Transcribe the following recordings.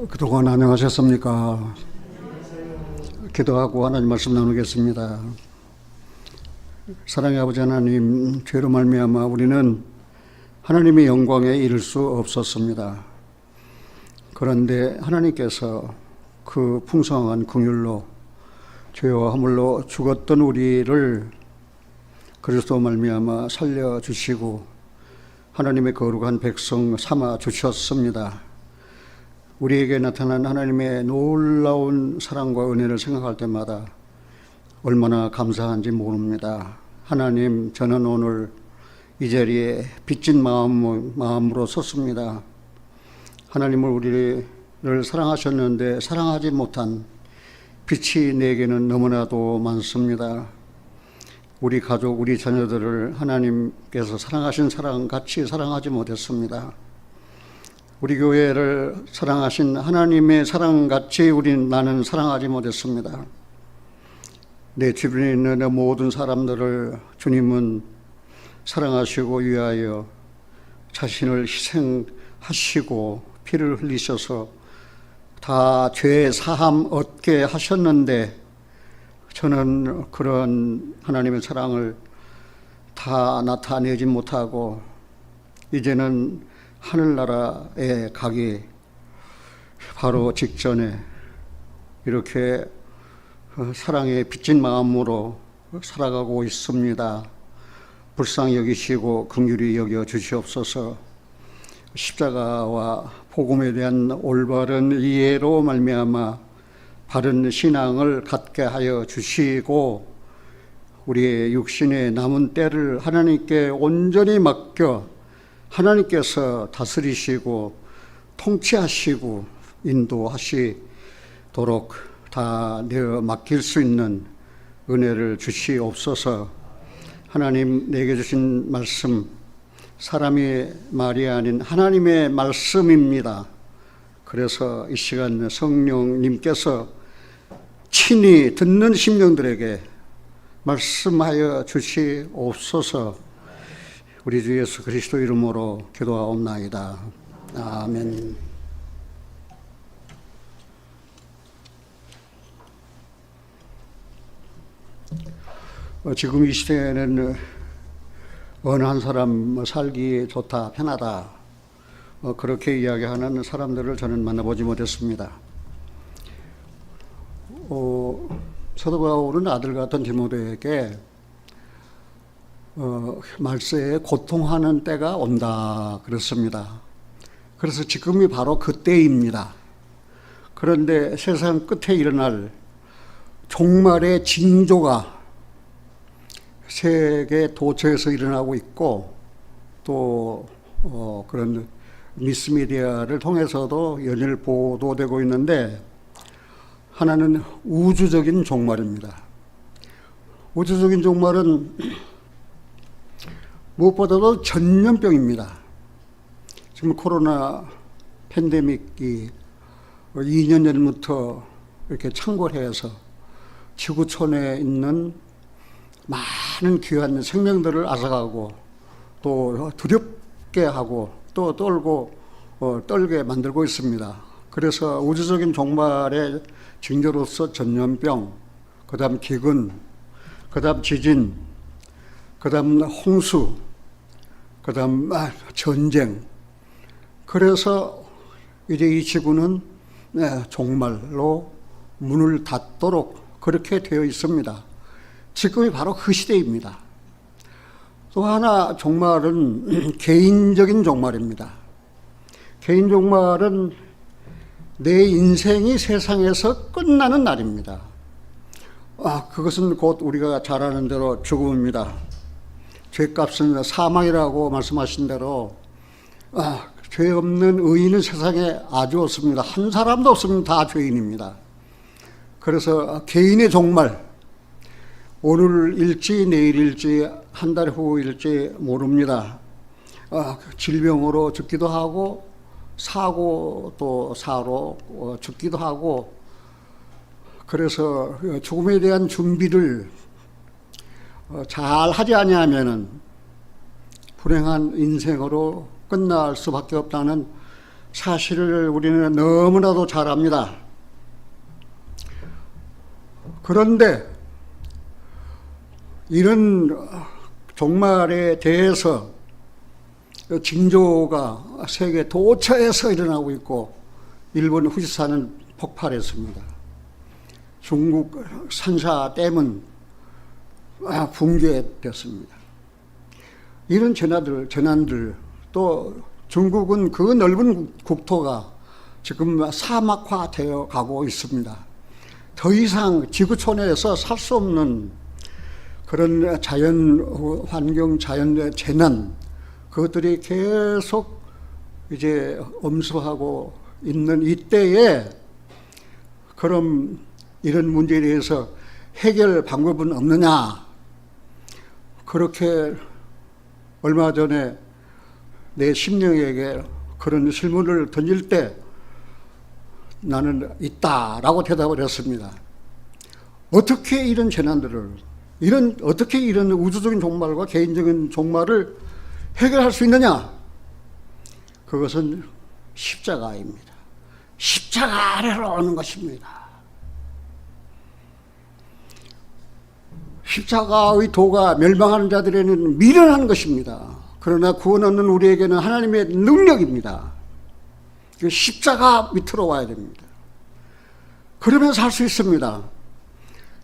그동안 안녕하셨습니까? 기도하고 하나님 말씀 나누겠습니다. 사랑의 아버지 하나님, 죄로 말미암아 우리는 하나님의 영광에 이를 수 없었습니다. 그런데 하나님께서 그 풍성한 긍휼로 죄와 허물로 죽었던 우리를 그리스도 말미암아 살려주시고 하나님의 거룩한 백성 삼아 주셨습니다. 우리에게 나타난 하나님의 놀라운 사랑과 은혜를 생각할 때마다 얼마나 감사한지 모릅니다. 하나님, 저는 오늘 이 자리에 빚진 마음으로 섰습니다. 하나님을 우리를 사랑하셨는데 사랑하지 못한 빚이 내게는 너무나도 많습니다. 우리 가족, 우리 자녀들을 하나님께서 사랑하신 사랑 같이 사랑하지 못했습니다. 우리 교회를 사랑하신 하나님의 사랑같이 나는 사랑하지 못했습니다. 내 주변에 있는 모든 사람들을 주님은 사랑하시고 위하여 자신을 희생하시고 피를 흘리셔서 다 죄 사함 얻게 하셨는데 저는 그런 하나님의 사랑을 다 나타내지 못하고 이제는 하늘나라에 가기 바로 직전에 이렇게 사랑에 빚진 마음으로 살아가고 있습니다. 불쌍히 여기시고 긍휼히 여겨 주시옵소서. 십자가와 복음에 대한 올바른 이해로 말미암아 바른 신앙을 갖게 하여 주시고 우리의 육신의 남은 때를 하나님께 온전히 맡겨 하나님께서 다스리시고 통치하시고 인도하시도록 다 내어 맡길 수 있는 은혜를 주시옵소서. 하나님, 내게 주신 말씀 사람의 말이 아닌 하나님의 말씀입니다. 그래서 이 시간 성령님께서 친히 듣는 심령들에게 말씀하여 주시옵소서. 우리 주 예수 그리스도 이름으로 기도하옵나이다. 아멘. 지금 이 시대에는 어느 한 사람 살기 좋다, 편하다 그렇게 이야기하는 사람들을 저는 만나보지 못했습니다. 사도 바울은 아들 같은 디모데에게 말세에 고통하는 때가 온다 그렇습니다. 그래서 지금이 바로 그때입니다. 그런데 세상 끝에 일어날 종말의 징조가 세계 도처에서 일어나고 있고 또 그런 미스미디어를 통해서도 연일 보도되고 있는데 하나는 우주적인 종말입니다. 우주적인 종말은 무엇보다도 전염병입니다. 지금 코로나 팬데믹이 2년 전부터 이렇게 창궐해서 지구촌에 있는 많은 귀한 생명들을 앗아가고 또 두렵게 하고 또 떨게 만들고 있습니다. 그래서 우주적인 종말의 징조로서 전염병, 그 다음 기근, 그 다음 지진, 그 다음 홍수, 그 다음 전쟁. 그래서 이제 이 지구는 종말로 문을 닫도록 그렇게 되어 있습니다. 지금이 바로 그 시대입니다. 또 하나 종말은 개인적인 종말입니다. 개인 종말은 내 인생이 세상에서 끝나는 날입니다. 그것은 곧 우리가 잘 아는 대로 죽음입니다. 죄값은 사망이라고 말씀하신 대로 죄 없는 의인은 세상에 아주 없습니다. 한 사람도 없습니다. 다 죄인입니다. 그래서 개인의 종말, 오늘일지 내일일지 한 달 후일지 모릅니다. 질병으로 죽기도 하고 사고 또 사로 죽기도 하고 그래서 죽음에 대한 준비를 잘 하지 아니하면은 불행한 인생으로 끝날 수밖에 없다는 사실을 우리는 너무나도 잘 압니다. 그런데 이런 종말에 대해서 징조가 세계 도처에서 일어나고 있고, 일본 후지산은 폭발했습니다. 중국 산사댐은 붕괴됐습니다. 이런 재난들, 또 중국은 그 넓은 국토가 지금 사막화되어 가고 있습니다. 더 이상 지구촌에서 살 수 없는 그런 자연 환경, 자연 재난, 그것들이 계속 이제 엄습하고 있는 이때에, 그럼 이런 문제에 대해서 해결 방법은 없느냐? 그렇게 얼마 전에 내 심령에게 그런 질문을 던질 때 나는 있다라고 대답을 했습니다. 어떻게 이런 재난들을, 어떻게 이런 우주적인 종말과 개인적인 종말을 해결할 수 있느냐? 그것은 십자가입니다. 십자가 아래로 오는 것입니다. 십자가의 도가 멸망하는 자들에는 미련한 것입니다. 그러나 구원 얻는 우리에게는 하나님의 능력입니다. 십자가 밑으로 와야 됩니다. 그러면 살 수 있습니다.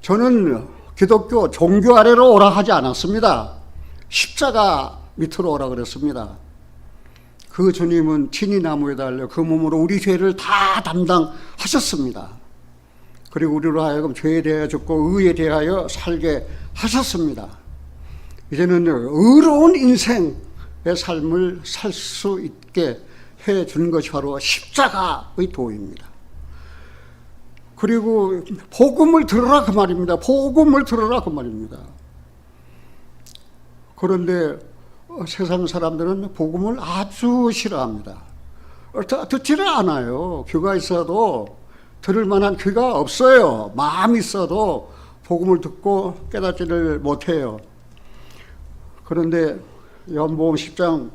저는 기독교 종교 아래로 오라 하지 않았습니다. 십자가 밑으로 오라 그랬습니다. 그 주님은 친히 나무에 달려 그 몸으로 우리 죄를 다 담당하셨습니다. 그리고 우리로 하여금 죄에 대하여 죽고 의에 대하여 살게 하셨습니다. 이제는 의로운 인생의 삶을 살 수 있게 해준 것이 바로 십자가의 도입니다. 그리고 복음을 들으라 그 말입니다. 복음을 들으라 그 말입니다. 그런데 세상 사람들은 복음을 아주 싫어합니다. 듣지를 않아요. 귀가 있어도 들을 만한 귀가 없어요. 마음이 있어도 복음을 듣고 깨닫지를 못해요. 그런데 요한복음 10장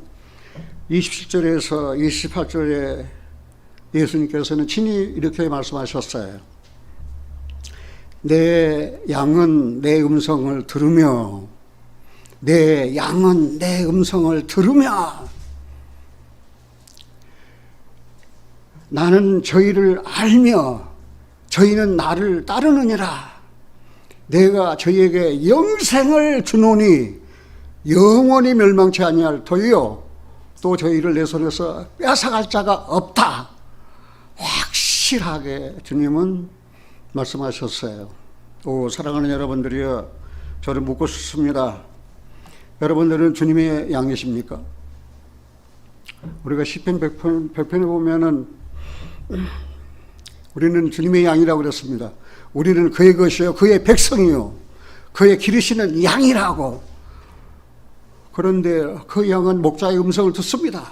27절에서 28절에 예수님께서는 친히 이렇게 말씀하셨어요. 내 양은 내 음성을 들으며, 내 양은 내 음성을 들으며, 나는 저희를 알며 저희는 나를 따르느니라. 내가 저희에게 영생을 주노니 영원히 멸망치 아니할 터이요 또 저희를 내 손에서 뺏어갈 자가 없다. 확실하게 주님은 말씀하셨어요. 오, 사랑하는 여러분들이여, 저를 묻고 싶습니다. 여러분들은 주님의 양이십니까? 우리가 시편 100편에 보면은 우리는 주님의 양이라고 그랬습니다. 우리는 그의 것이요 그의 백성이요 그의 기르시는 양이라고. 그런데 그 양은 목자의 음성을 듣습니다.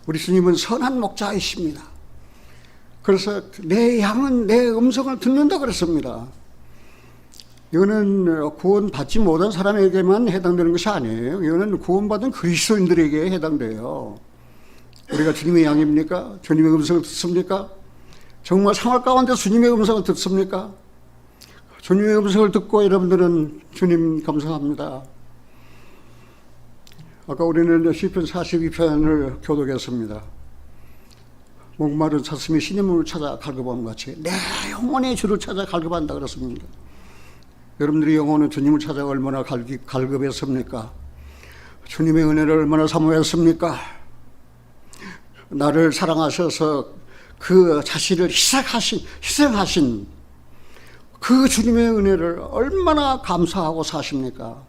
우리 주님은 선한 목자이십니다. 그래서 내 양은 내 음성을 듣는다 그랬습니다. 이거는 구원받지 못한 사람에게만 해당되는 것이 아니에요. 이거는 구원받은 그리스도인들에게 해당돼요. 우리가 주님의 양입니까? 주님의 음성을 듣습니까? 정말 생활 가운데 주님의 음성을 듣습니까? 주님의 음성을 듣고 여러분들은 주님 감사합니다. 아까 우리는 시편 42편을 교독했습니다. 목마른 사슴이 신의 문을 찾아 갈급함 같이 내 영혼이 주를 찾아 갈급한다 그랬습니다. 여러분들의 영혼은 주님을 찾아 얼마나 갈급했습니까? 주님의 은혜를 얼마나 사모했습니까? 나를 사랑하셔서 그 자신을 희생하신 그 주님의 은혜를 얼마나 감사하고 사십니까?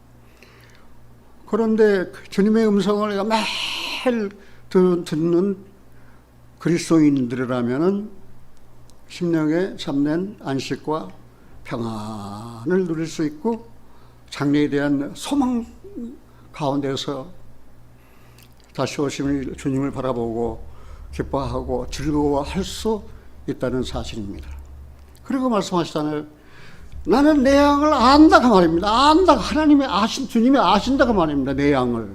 그런데 주님의 음성을 내가 매일 듣는 그리스도인들이라면 심령에 참된 안식과 평안을 누릴 수 있고 장래에 대한 소망 가운데서 다시 오시는 주님을 바라보고 기뻐하고 즐거워할 수 있다는 사실입니다. 그리고 말씀하시잖아요. 나는 내 양을 안다 그 말입니다. 안다. 하나님이 주님이 아신다 그 말입니다. 내 양을.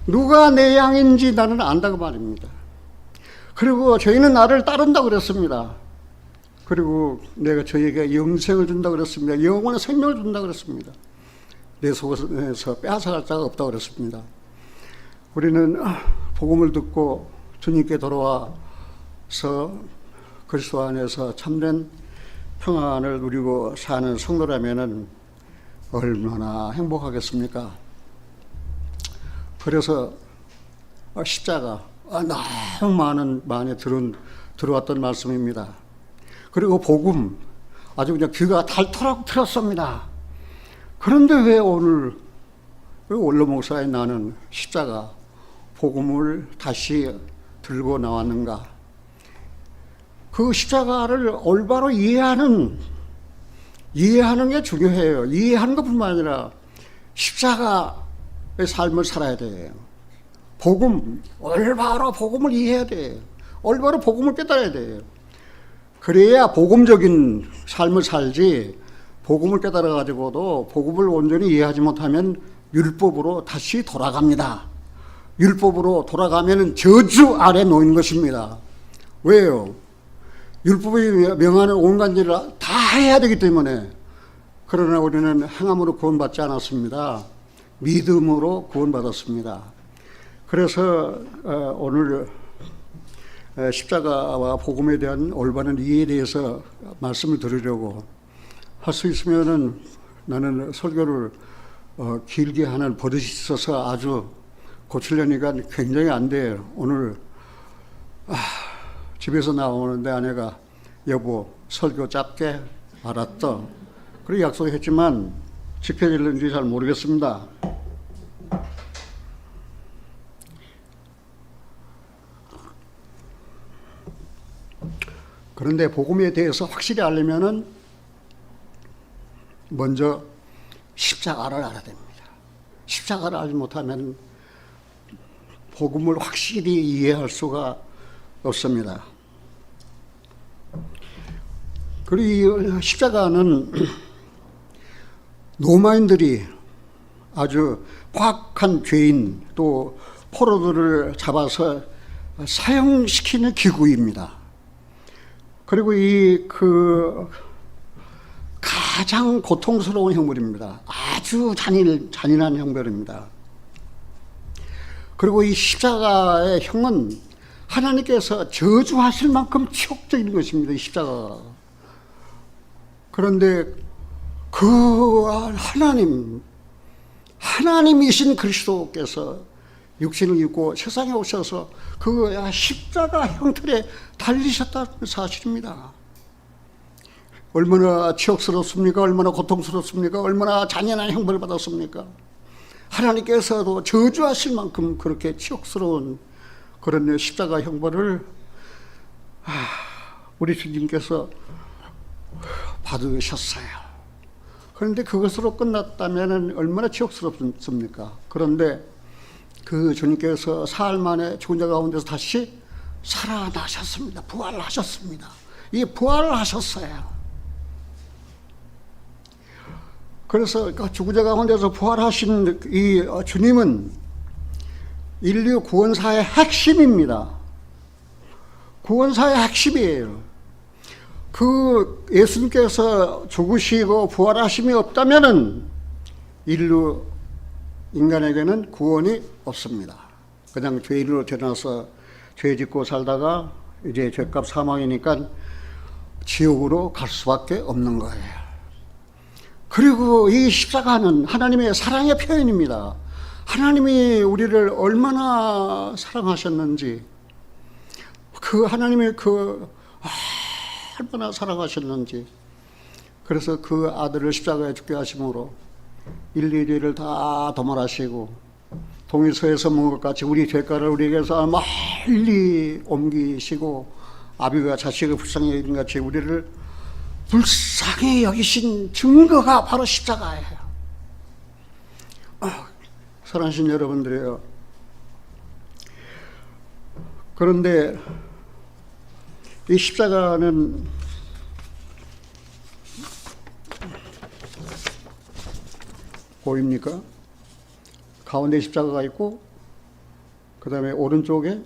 누가 내 양인지 나는 안다 그 말입니다. 그리고 저희는 나를 따른다 그랬습니다. 그리고 내가 저에게 영생을 준다 그랬습니다. 영원한 생명을 준다 그랬습니다. 내 속에서 빼앗아갈 자가 없다 그랬습니다. 우리는 복음을 듣고 주님께 돌아와서 그리스도 안에서 참된 평안을 누리고 사는 성도라면은 얼마나 행복하겠습니까? 그래서 십자가 너무 많이 들어왔던 말씀입니다. 그리고 복음 아주 그냥 귀가 닳도록 들었습니다. 그런데 왜 오늘 원로 목사인 나는 십자가 복음을 다시 들고 나왔는가? 그 십자가를 올바로 이해하는 게 중요해요. 이해하는 것뿐만 아니라 십자가의 삶을 살아야 돼요. 올바로 복음을 이해해야 돼요. 올바로 복음을 깨달아야 돼요. 그래야 복음적인 삶을 살지, 복음을 깨달아 가지고도 복음을 온전히 이해하지 못하면 율법으로 다시 돌아갑니다. 율법으로 돌아가면 저주 아래 놓인 것입니다. 왜요? 율법이 명하는 온갖 일을 다 해야 되기 때문에. 그러나 우리는 행함으로 구원받지 않았습니다. 믿음으로 구원받았습니다. 그래서 오늘 십자가와 복음에 대한 올바른 이해에 대해서 말씀을 드리려고, 할 수 있으면은 나는 설교를 길게 하는 버릇이 있어서 아주 고치려니까 굉장히 안 돼요. 오늘 집에서 나오는데 아내가 여보 설교 짧게 알았다. 그렇게 약속했지만 지켜질는지 잘 모르겠습니다. 그런데 복음에 대해서 확실히 알려면은 먼저 십자가를 알아야 됩니다. 십자가를 알지 못하면 복음을 확실히 이해할 수가 없습니다. 그리고 이 십자가는 로마인들이 아주 포악한 죄인 또 포로들을 잡아서 사형시키는 기구입니다. 그리고 가장 고통스러운 형벌입니다. 아주 잔인한 형벌입니다. 그리고 이 십자가의 형은 하나님께서 저주하실 만큼 치욕적인 것입니다. 이 십자가가. 그런데 그 하나님이신 그리스도께서 육신을 입고 세상에 오셔서 그 십자가 형틀에 달리셨다는 사실입니다. 얼마나 치욕스럽습니까? 얼마나 고통스럽습니까? 얼마나 잔인한 형벌을 받았습니까? 하나님께서도 저주하실 만큼 그렇게 치욕스러운 그런 십자가 형벌을 우리 주님께서 받으셨어요. 그런데 그것으로 끝났다면 얼마나 치욕스럽습니까? 그런데 그 주님께서 사흘 만에 죽은 자 가운데서 다시 살아나셨습니다. 부활하셨습니다. 이 부활을 하셨어요. 그래서 죽은 자 가운데서 부활하신 이 주님은 인류 구원사의 핵심입니다. 구원사의 핵심이에요. 그 예수님께서 죽으시고 부활하심이 없다면은 인간에게는 구원이 없습니다. 그냥 죄인으로 태어나서 죄 짓고 살다가 이제 죄값 사망이니까 지옥으로 갈 수밖에 없는 거예요. 그리고 이 십자가는 하나님의 사랑의 표현입니다. 하나님이 우리를 얼마나 사랑하셨는지, 하나님의 얼마나 사랑하셨는지, 그래서 그 아들을 십자가에 죽게 하심으로 인류의 죄를 다 도말하시고 동일서에서 먹은 것 같이 우리 죄가를 우리에게서 멀리 옮기시고 아비가 자식을 불쌍히 여긴 같이 우리를 불쌍히 여기신 증거가 바로 십자가예요. 사랑하신 여러분들이요. 그런데 이 십자가는 보입니까? 가운데 십자가가 있고 그 다음에 오른쪽에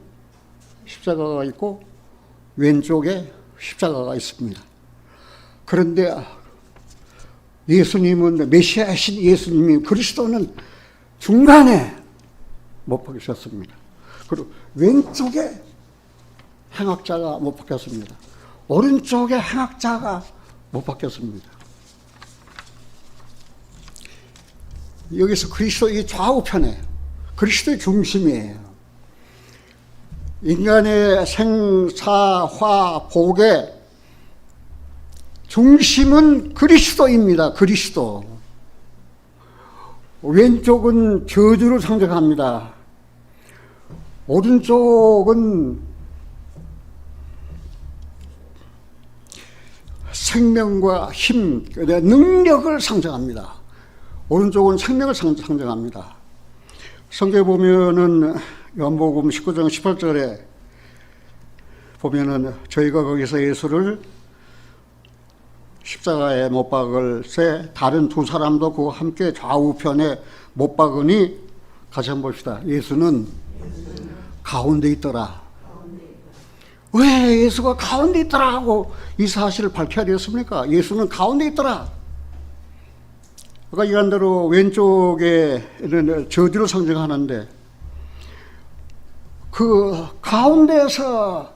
십자가가 있고 왼쪽에 십자가가 있습니다. 그런데 예수님은, 메시아이신 예수님이, 그리스도는 중간에 못 박히셨습니다. 그리고 왼쪽에 행악자가 못 박혔습니다. 오른쪽에 행악자가 못 박혔습니다. 여기서 그리스도의 좌우편에 그리스도의 중심이에요. 인간의 생사화 복의 중심은 그리스도입니다. 그리스도. 왼쪽은 저주를 상징합니다. 오른쪽은 생명과 힘, 능력을 상징합니다. 오른쪽은 생명을 상징합니다. 성경에 보면은 요한복음 19장 18절에 보면은 저희가 거기서 예수를 십자가에 못 박을 때 다른 두 사람도 그와 함께 좌우편에 못 박으니, 같이 한번 봅시다. 예수는 가운데 있더라. 왜 예수가 가운데 있더라 하고 이 사실을 밝혀야 되었습니까? 예수는 가운데 있더라. 아까 얘기한 대로 왼쪽에는 저주를 상징하는데, 그 가운데에서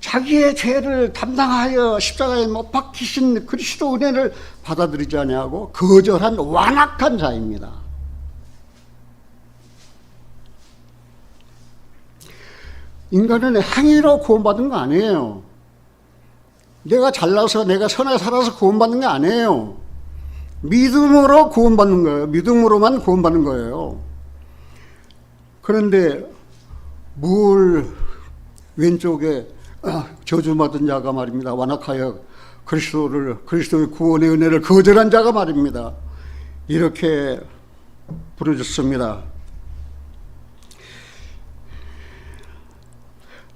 자기의 죄를 담당하여 십자가에 못 박히신 그리스도 은혜를 받아들이지 아니하고 거절한 완악한 자입니다. 인간은 행위로 구원받은 거 아니에요. 내가 잘나서, 내가 선하게 살아서 구원받는 게 아니에요. 믿음으로 구원받는 거예요. 믿음으로만 구원받는 거예요. 그런데 뭘 왼쪽에 저주받은 자가 말입니다. 완악하여 그리스도의 구원의 은혜를 거절한 자가 말입니다. 이렇게 부르짖습니다.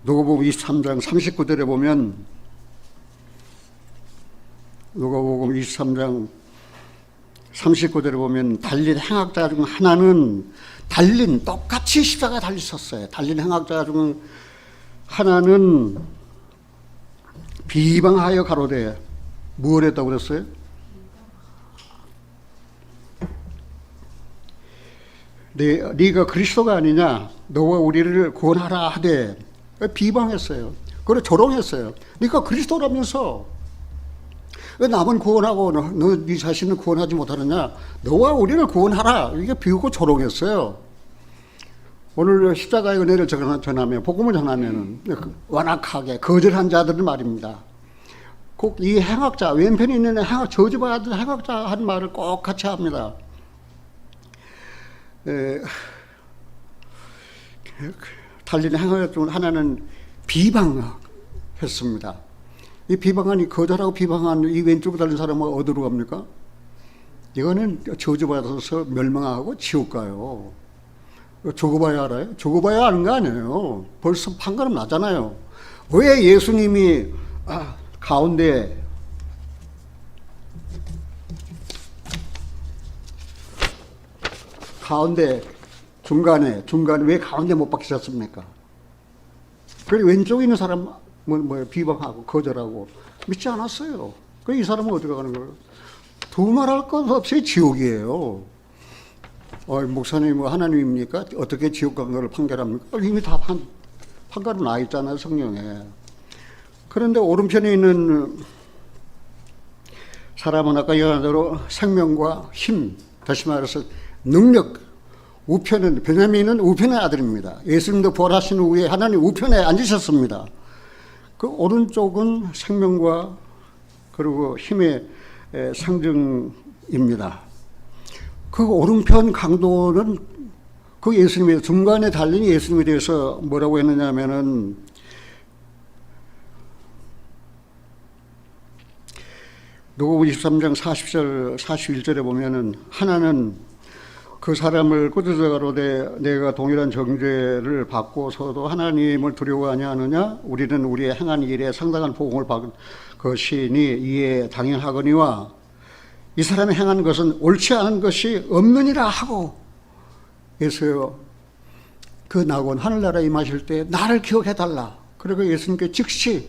누가복음 23장 39절에 보면, 누가복음 23장 39절에 보면 달린 행악자 중 하나는, 똑같이 십자가 달리셨어요. 달린 행악자 중 하나는 비방하여 가로되, 뭘 했다고 그랬어요? 네가 그리스도가 아니냐, 너와 우리를 구원하라 하되, 비방했어요. 그래 조롱했어요. 네가 그리스도라면서 왜 남은 구원하고 네 자신을 구원하지 못하느냐, 너와 우리를 구원하라, 이게 비웃고 조롱했어요. 오늘 십자가의 은혜를 전하면, 복음을 전하면 완악하게 거절한 자들은 말입니다. 꼭 이 행악자, 왼편에 있는 저주받은 행악자 한 말을 꼭 같이 합니다. 달리는 행악 중 하나는 비방했습니다. 이 비방하니, 거절하고 비방한 이 왼쪽으로 달린 사람은 어디로 갑니까? 이거는 저주받아서 멸망하고 지옥 가요. 죽어봐야 알아요? 죽어봐야 아는 거 아니에요. 벌써 판가름 나잖아요. 왜 예수님이 가운데 중간에 왜 가운데 못 박히셨습니까? 그리고 왼쪽에 있는 사람 비방하고 거절하고 믿지 않았어요. 이 사람은 어디 가는 거예요? 두말할 것 없이 지옥이에요. 목사님 하나님입니까? 어떻게 지옥 간 거를 판결합니까? 이미 다 판가름 나 있잖아요, 성경에. 그런데 오른편에 있는 사람은 아까 얘기한 대로 생명과 힘, 다시 말해서 능력, 우편은, 베냐민은 우편의 아들입니다. 예수님도 부활하신 후에 하나님 우편에 앉으셨습니다. 그 오른쪽은 생명과 그리고 힘의 상징입니다. 그 오른편 강도는 그 예수님의 중간에 달린 예수님에 대해서 뭐라고 했느냐 하면은, 누가복음 23장 40절 41절에 보면은, 하나는 그 사람을 꾸짖어 가로되 내가 동일한 정죄를 받고서도 하나님을 두려워하지 않느냐? 우리는 우리의 행한 일에 상당한 보응을 받은 것이니 이에 당연하거니와 이 사람이 행한 것은 옳지 않은 것이 없느니라 하고 해서요. 그 낙원 하늘나라에 임하실 때 나를 기억해달라. 그리고 예수님께 즉시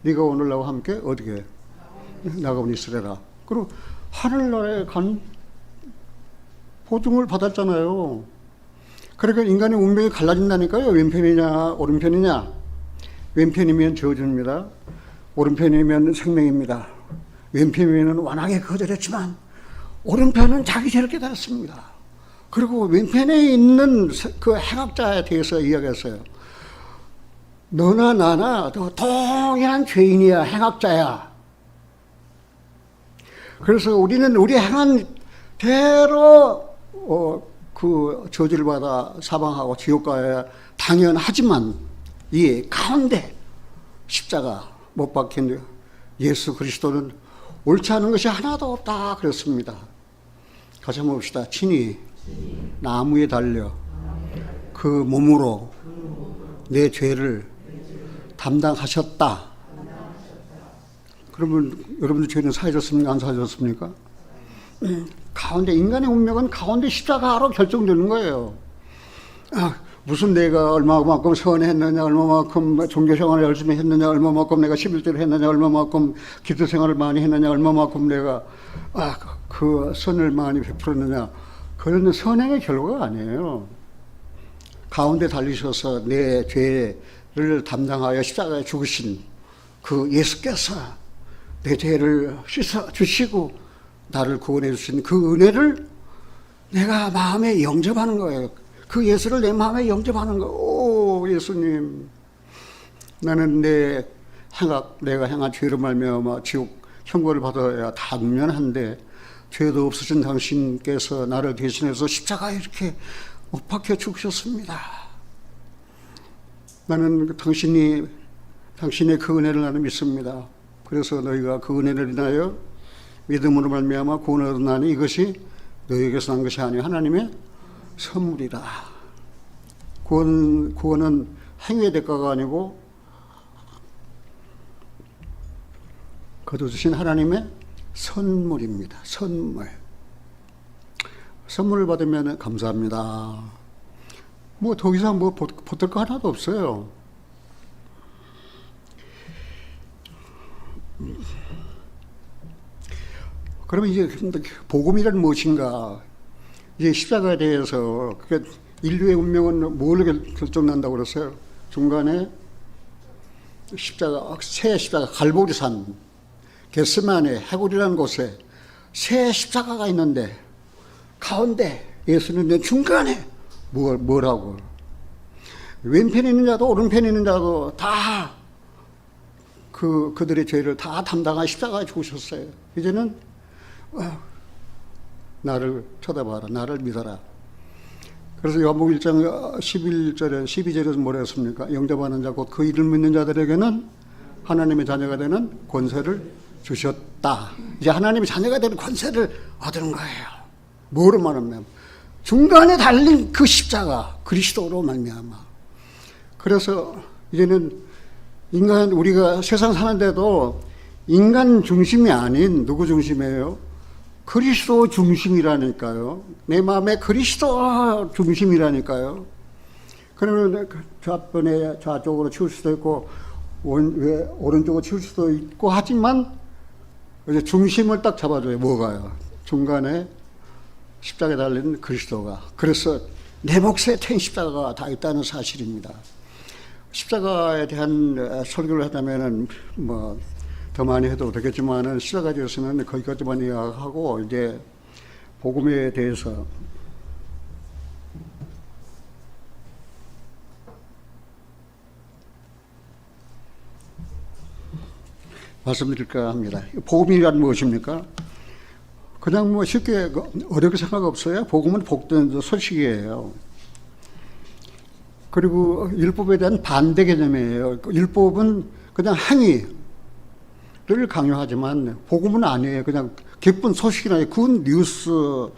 네가 오늘 나와 함께 어떻게 낙원 있으래라. 그리고 하늘나라에 간 보증을 받았잖아요. 그러니까 인간의 운명이 갈라진다니까요. 왼편이냐 오른편이냐. 왼편이면 저주입니다. 오른편이면 생명입니다. 왼편이면 완악에 거절했지만 오른편은 자기 죄를 깨달았습니다. 그리고 왼편에 있는 그 행악자에 대해서 이야기했어요. 너나 나나 동일한 죄인이야, 행악자야. 그래서 우리는 우리 행한 대로 그 저주를 받아 사망하고 지옥 가야 당연하지만 이 가운데 십자가 못 박힌 예수 그리스도는 옳지 않은 것이 하나도 없다 그랬습니다. 같이 한번 봅시다. 친히 나무에 달려 그 몸으로 내 죄를 담당하셨다. 그러면 여러분들 죄는 사해졌습니까? 안 사해졌습니까? 가운데 인간의 운명은 가운데 십자가로 결정되는 거예요. 무슨 내가 얼마만큼 선했느냐, 얼마만큼 종교생활을 열심히 했느냐, 얼마만큼 내가 11조를 했느냐, 얼마만큼 기도생활을 많이 했느냐, 얼마만큼 내가 그 선을 많이 베풀었느냐. 그런 선행의 결과가 아니에요. 가운데 달리셔서 내 죄를 담당하여 십자가에 죽으신 그 예수께서 내 죄를 씻어 주시고 나를 구원해 주신 그 은혜를 내가 마음에 영접하는 거예요. 그 예수를 내 마음에 영접하는 거예요. 오, 예수님, 나는 내가 행한 죄로 말미암아 지옥 형벌을 받아야 당연한데 죄도 없으신 당신께서 나를 대신해서 십자가에 이렇게 못 박혀 죽으셨습니다. 나는 당신의 그 은혜를 나는 믿습니다. 그래서 너희가 그 은혜를 인하여 믿음으로 말미암아 구원을 얻었나니 이것이 너희에게서 난 것이 아니요 하나님의 선물이라. 구원은 행위의 대가가 아니고 거두신 하나님의 선물입니다. 선물을 받으면 감사합니다. 뭐 더 이상 뭐 보탤 거 하나도 없어요. 그러면 이제 복음이란 무엇인가? 이제 십자가에 대해서 인류의 운명은 뭘 결정난다고 그랬어요? 중간에 새 십자가 갈보리산 겟세마네 해골이라는 곳에 새 십자가가 있는데 가운데 예수는 내 중간에 뭐라고? 왼편에 있는 자도 오른편에 있는 자도 다 그들의 죄를 다 담당한 십자가에 죽으셨어요. 이제는 나를 쳐다봐라. 나를 믿어라. 그래서 요한복음 1장 11절에 12절에서 뭐라 했습니까? 영접하는 자 곧 그 이름 믿는 자들에게는 하나님의 자녀가 되는 권세를 주셨다. 이제 하나님의 자녀가 되는 권세를 얻는 거예요. 뭐로 말하면 중간에 달린 그 십자가 그리스도로 말미암아. 그래서 이제는 우리가 세상 사는데도 인간 중심이 아닌 누구 중심이에요? 그리스도 중심이라니까요. 내 마음에 그리스도 중심이라니까요. 그러면 좌쪽으로 치울 수도 있고 오른쪽으로 치울 수도 있고 하지만 이제 중심을 딱 잡아줘요. 뭐가요? 중간에 십자가에 달린 그리스도가. 그래서 내 몫에 태인 십자가가 다 있다는 사실입니다. 십자가에 대한 설교를 하다면은 뭐 더 많이 해도 되겠지만은 십자가에 대해서는 거기까지만 이야기하고 이제 복음에 대해서 말씀드릴까 합니다. 복음이란 무엇입니까? 그냥 뭐 쉽게 어렵게 생각 없어요. 복음은 복된 소식이에요. 그리고 율법에 대한 반대 개념이에요. 율법은 그냥 행위를 강요하지만 복음은 아니에요. 그냥 기쁜 소식이나 굿 뉴스입니다.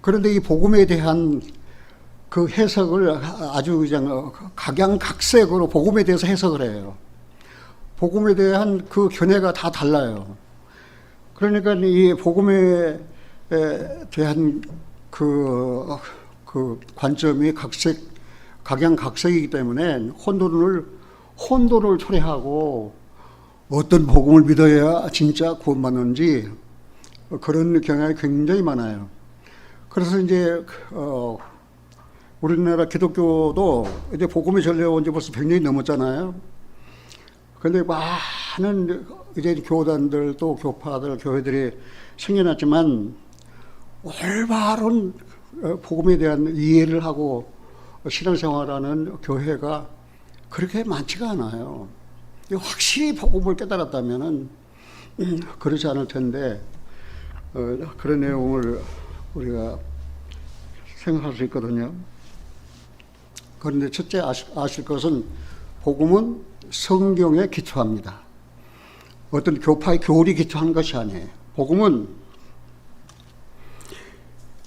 그런데 이 복음에 대한 그 해석을 아주 그냥 각양각색으로 복음에 대해서 해석을 해요. 복음에 대한 그 견해가 다 달라요. 그러니까 이 복음에 대한 그 관점이 각양각색이기 때문에 혼돈을 초래하고 어떤 복음을 믿어야 진짜 구원받는지 그런 경향이 굉장히 많아요. 그래서 이제 우리나라 기독교도 이제 복음이 전해온 지 벌써 100년이 넘었잖아요. 그런데 많은 이제 교단들 또 교파들 교회들이 생겨났지만 올바른 복음에 대한 이해를 하고 신앙생활하는 교회가 그렇게 많지가 않아요. 확실히 복음을 깨달았다면은 그렇지 않을 텐데 그런 내용을 우리가 생각할 수 있거든요. 그런데 첫째 아실 것은 복음은 성경에 기초합니다. 어떤 교파의 교리 기초한 것이 아니에요. 복음은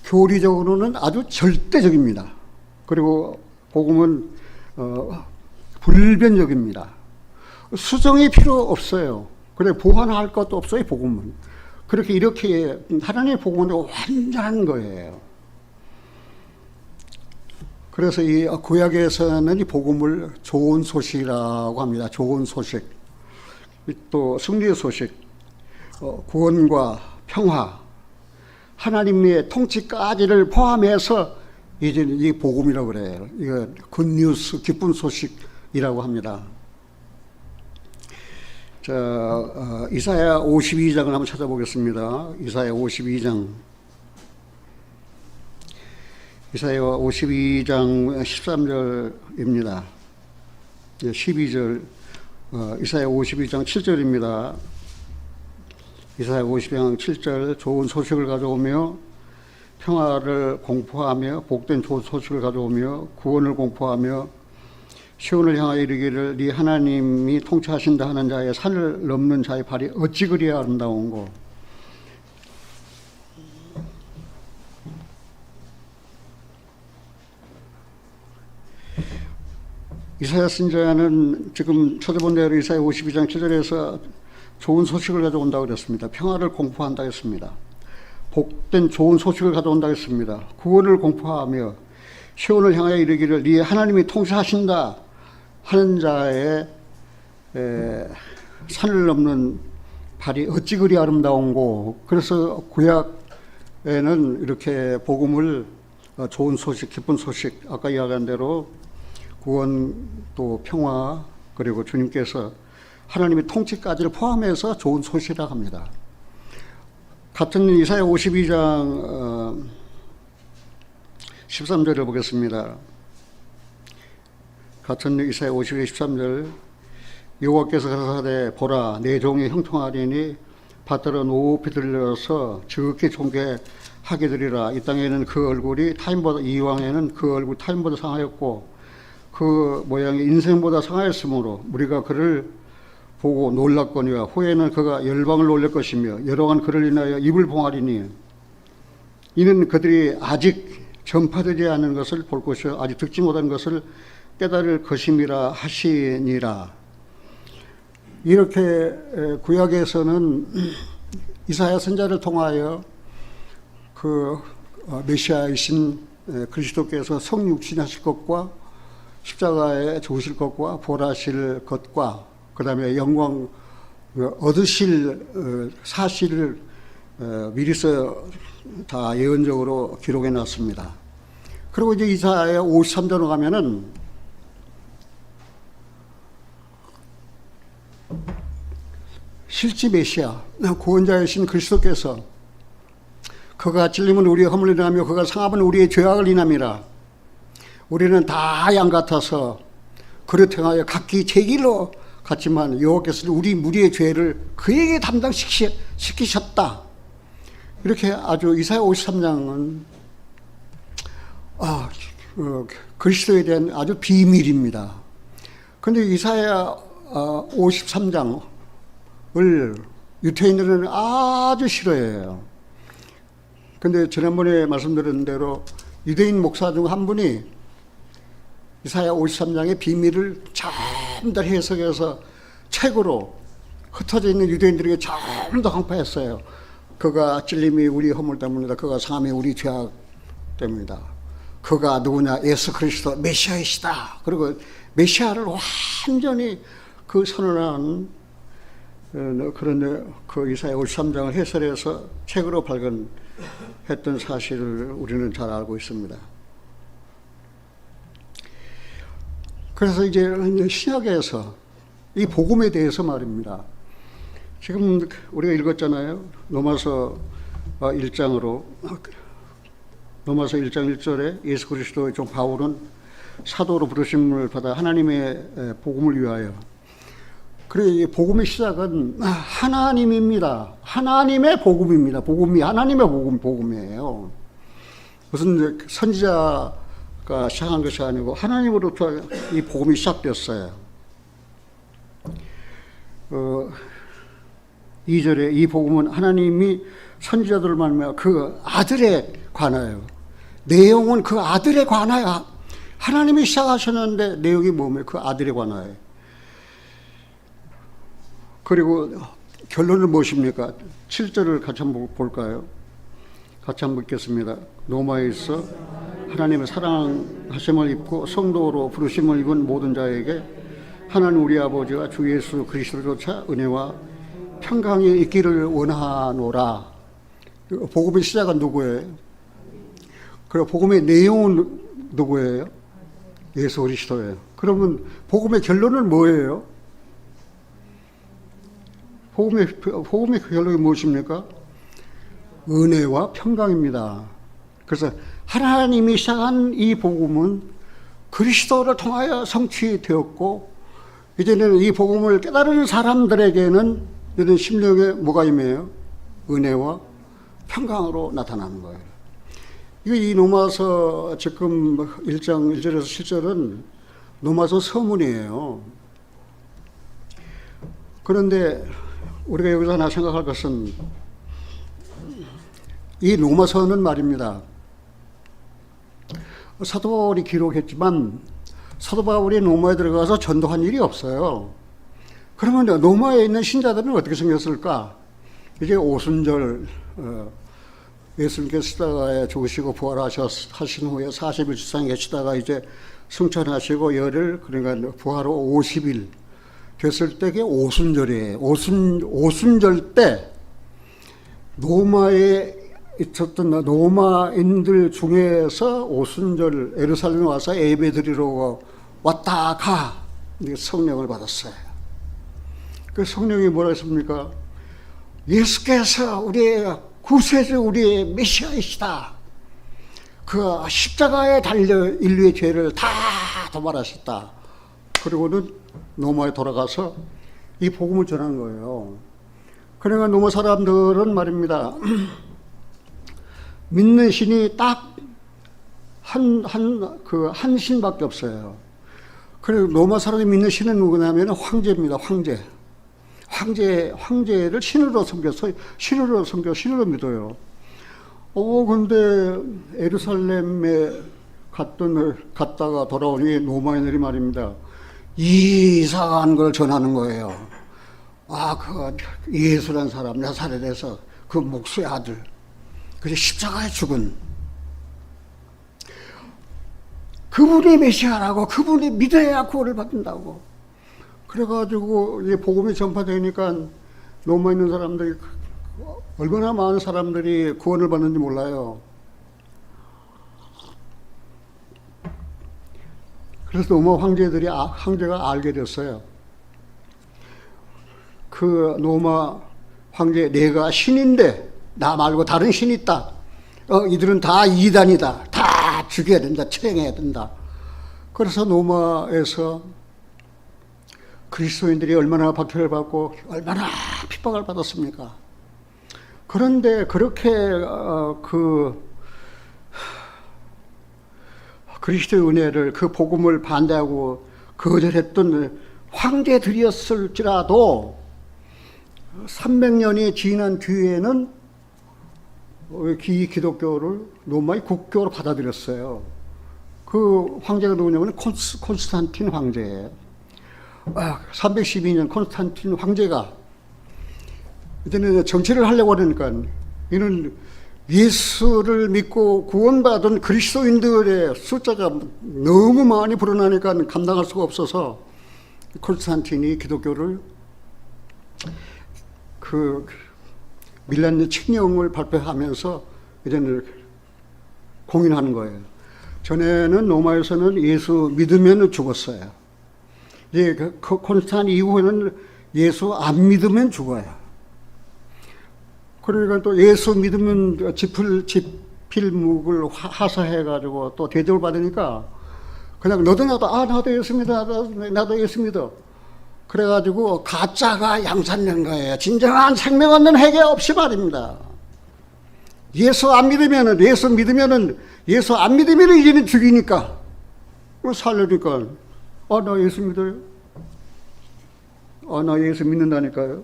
교리적으로는 아주 절대적입니다. 그리고 복음은 불변적입니다. 수정이 필요 없어요. 그래 보완할 것도 없어요. 복음은 이렇게 하나님의 복음은 완전한 거예요. 그래서 이 구약에서는 이 복음을 좋은 소식이라고 합니다. 좋은 소식, 또 승리의 소식, 구원과 평화, 하나님의 통치까지를 포함해서 이제 이 복음이라고 그래요. 이거 굿뉴스, 기쁜 소식이라고 합니다. 자, 이사야 52장을 한번 찾아보겠습니다. 이사야 52장. 이사야 52장 13절입니다. 12절, 이사야 52장 7절입니다. 이사야 52장 7절, 좋은 소식을 가져오며 평화를 공포하며 복된 좋은 소식을 가져오며 구원을 공포하며 시온을 향하여 이르기를 네 하나님이 통치하신다 하는 자의 산을 넘는 자의 발이 어찌 그리 아름다운고. 이사야 선지자는 지금 찾아본 대로 이사야 52장 7절에서 좋은 소식을 가져온다고 그랬습니다. 평화를 공포한다고 했습니다. 복된 좋은 소식을 가져온다고 했습니다. 구원을 공포하며 시온을 향하여 이르기를 네 하나님이 통치하신다 하는 자의 산을 넘는 발이 어찌 그리 아름다운고. 그래서 구약에는 이렇게 복음을 좋은 소식, 기쁜 소식, 아까 이야기한 대로 구원 또 평화 그리고 주님께서 하나님의 통치까지를 포함해서 좋은 소식이라고 합니다. 같은 이사야 52장 13절을 보겠습니다. 같은 이사야 52장 13절, 여호와께서 가라사대 보라 내 종이 형통하리니 밭들어 높이 들려서 적게 존귀하게 되리라. 이 땅에는 그 얼굴이 타인보다, 이 왕에는 그 얼굴 타인보다 상하였고 그 모양이 인생보다 상하였으므로 우리가 그를 보고 놀랐거니와 후에는 그가 열방을 놀랄 것이며 여러간 그를 인하여 입을 봉하리니 이는 그들이 아직 전파되지 않은 것을 볼 것이요 아직 듣지 못한 것을 깨달을 것임이라 하시니라. 이렇게 구약에서는 이사야 선지자를 통하여 그 메시아이신 그리스도께서 성육신하실 것과 십자가에 죽으실 것과 부활하실 것과 그 다음에 영광 얻으실 사실을 미리서 다 예언적으로 기록해 놨습니다. 그리고 이제 이사야 53장으로 가면은 실제 메시아 구원자이신 그리스도께서 그가 찔림은 우리의 허물을 인하며 그가 상함은 우리의 죄악을 인함이라. 우리는 다 양 같아서 그릇 행하여 각기 제 길로 갔지만 여호와께서는 우리 무리의 죄를 그에게 담당시키셨다. 이렇게 아주 이사야 53장은 그리스도에 대한 아주 비밀입니다. 그런데 이사야 53장을 유태인들은 아주 싫어해요. 그런데 지난번에 말씀드린 대로 유대인 목사 중 한 분이 이사야 53장의 비밀을 전부 다 해석해서 책으로 흩어져 있는 유대인들에게 전부 다 강파했어요. 그가 찔림이 우리 허물 때문이다. 그가 상함이 우리 죄악 때문이다. 그가 누구냐? 예수 그리스도 메시아이시다. 그리고 메시아를 완전히 그 선언한 그런 그 이사야 53장을 해설해서 책으로 발간했던 사실을 우리는 잘 알고 있습니다. 그래서 이제 신약에서 이 복음에 대해서 말입니다. 지금 우리가 읽었잖아요. 로마서 1장으로 로마서 1장 1절에 예수 그리스도의 종 바울은 사도로 부르심을 받아 하나님의 복음을 위하여. 그래, 이 복음의 시작은 하나님입니다. 하나님의 복음입니다. 복음이 하나님의 복음이에요. 무슨 선지자가 시작한 것이 아니고 하나님으로부터 이 복음이 시작됐어요. 2절에 이 복음은 하나님이 선지자들을 말하며 그 아들에 관하여, 내용은 그 아들에 관하여 하나님이 시작하셨는데 내용이 뭐며 그 아들에 관하여. 그리고 결론은 무엇입니까? 7절을 같이 한번 볼까요? 같이 한번 읽겠습니다. 로마에 있어 하나님의 사랑하심을 입고 성도로 부르심을 입은 모든 자에게 하나님 우리 아버지와 주 예수 그리스도를 쫓아 은혜와 평강이 있기를 원하노라. 복음의 시작은 누구예요? 그리고 복음의 내용은 누구예요? 예수 그리스도예요. 그러면 복음의 결론은 뭐예요? 복음의 결론이 무엇입니까? 은혜와 평강입니다. 그래서 하나님이 시작한 이 복음은 그리스도를 통하여 성취되었고, 이제는 이 복음을 깨달은 사람들에게는 이런 심령에 뭐가 임해요? 은혜와 평강으로 나타나는 거예요. 이 로마서 지금 1장 1절에서 7절은 로마서 서문이에요. 그런데 우리가 여기서 하나 생각할 것은 이 로마서는 말입니다. 사도 바울이 기록했지만 사도 바울이 로마에 들어가서 전도한 일이 없어요. 그러면 로마에 있는 신자들은 어떻게 생겼을까? 이제 오순절 예수님께서 십자가에 죽으시고 부활하신 후에 40일 지상 계시다가 이제 승천하시고 열흘, 그러니까 부활 후 50일 됐을 때 그게 오순절이에요. 오순절 때 로마에 있었던 로마인들 중에서 오순절 예루살렘에 와서 예배 드리러 왔다 가 성령을 받았어요. 그 성령이 뭐라 했습니까? 예수께서 우리의 구세주, 우리의 메시아이시다. 그 십자가에 달려 인류의 죄를 다 도말하셨다. 그리고는 로마에 돌아가서 이 복음을 전한 거예요. 그러니까 로마 사람들은 말입니다. 믿는 신이 딱 한 신밖에 없어요. 그리고 로마 사람이 믿는 신은 누구냐면 황제입니다. 황제를 신으로 신으로 믿어요. 근데 예루살렘에 갔다가 돌아오니 로마인들이 말입니다. 이상한 걸 전하는 거예요. 그 예수라는 사람, 나사렛에서 그 목수의 아들, 그래서 십자가에 죽은 그분이 메시아라고, 그분이 믿어야 구원을 받는다고. 그래가지고 이제 복음이 전파되니까 로마에 있는 사람들이, 얼마나 많은 사람들이 구원을 받는지 몰라요. 그래서 로마 황제가 알게 됐어요. 그 로마 황제, 내가 신인데 나 말고 다른 신이 있다. 이들은 다 이단이다. 다 죽여야 된다. 처형해야 된다. 그래서 로마에서 그리스도인들이 얼마나 박해를 받고 얼마나 핍박을 받았습니까? 그런데 그렇게 그리스도의 은혜를, 그 복음을 반대하고 거절했던 황제들이었을지라도 300년이 지난 뒤에는 기독교를 로마의 국교로 받아들였어요. 그 황제가 누구냐면 콘스탄틴 황제예요. 312년 콘스탄틴 황제가 이제는 정치를 하려고 하니까 이는 예수를 믿고 구원받은 그리스도인들의 숫자가 너무 많이 불어나니까 감당할 수가 없어서 콘스탄틴이 기독교를 그 밀란 칙령을 발표하면서 이제는 공인하는 거예요. 전에는 로마에서는 예수 믿으면 죽었어요. 이제 그 콘스탄 이후에는 예수 안 죽어요. 그러니까 또 예수 믿으면 지필묵을 하사해가지고 또 대접을 받으니까 그냥 너도 나도 예수 믿어, 나도 예수 믿어. 그래가지고 가짜가 양산된 거예요. 진정한 생명 없는 회개 없이 말입니다. 예수 안 믿으면은 이제는 죽이니까 살려니까 나 예수 믿어요. 나 예수 믿는다니까요.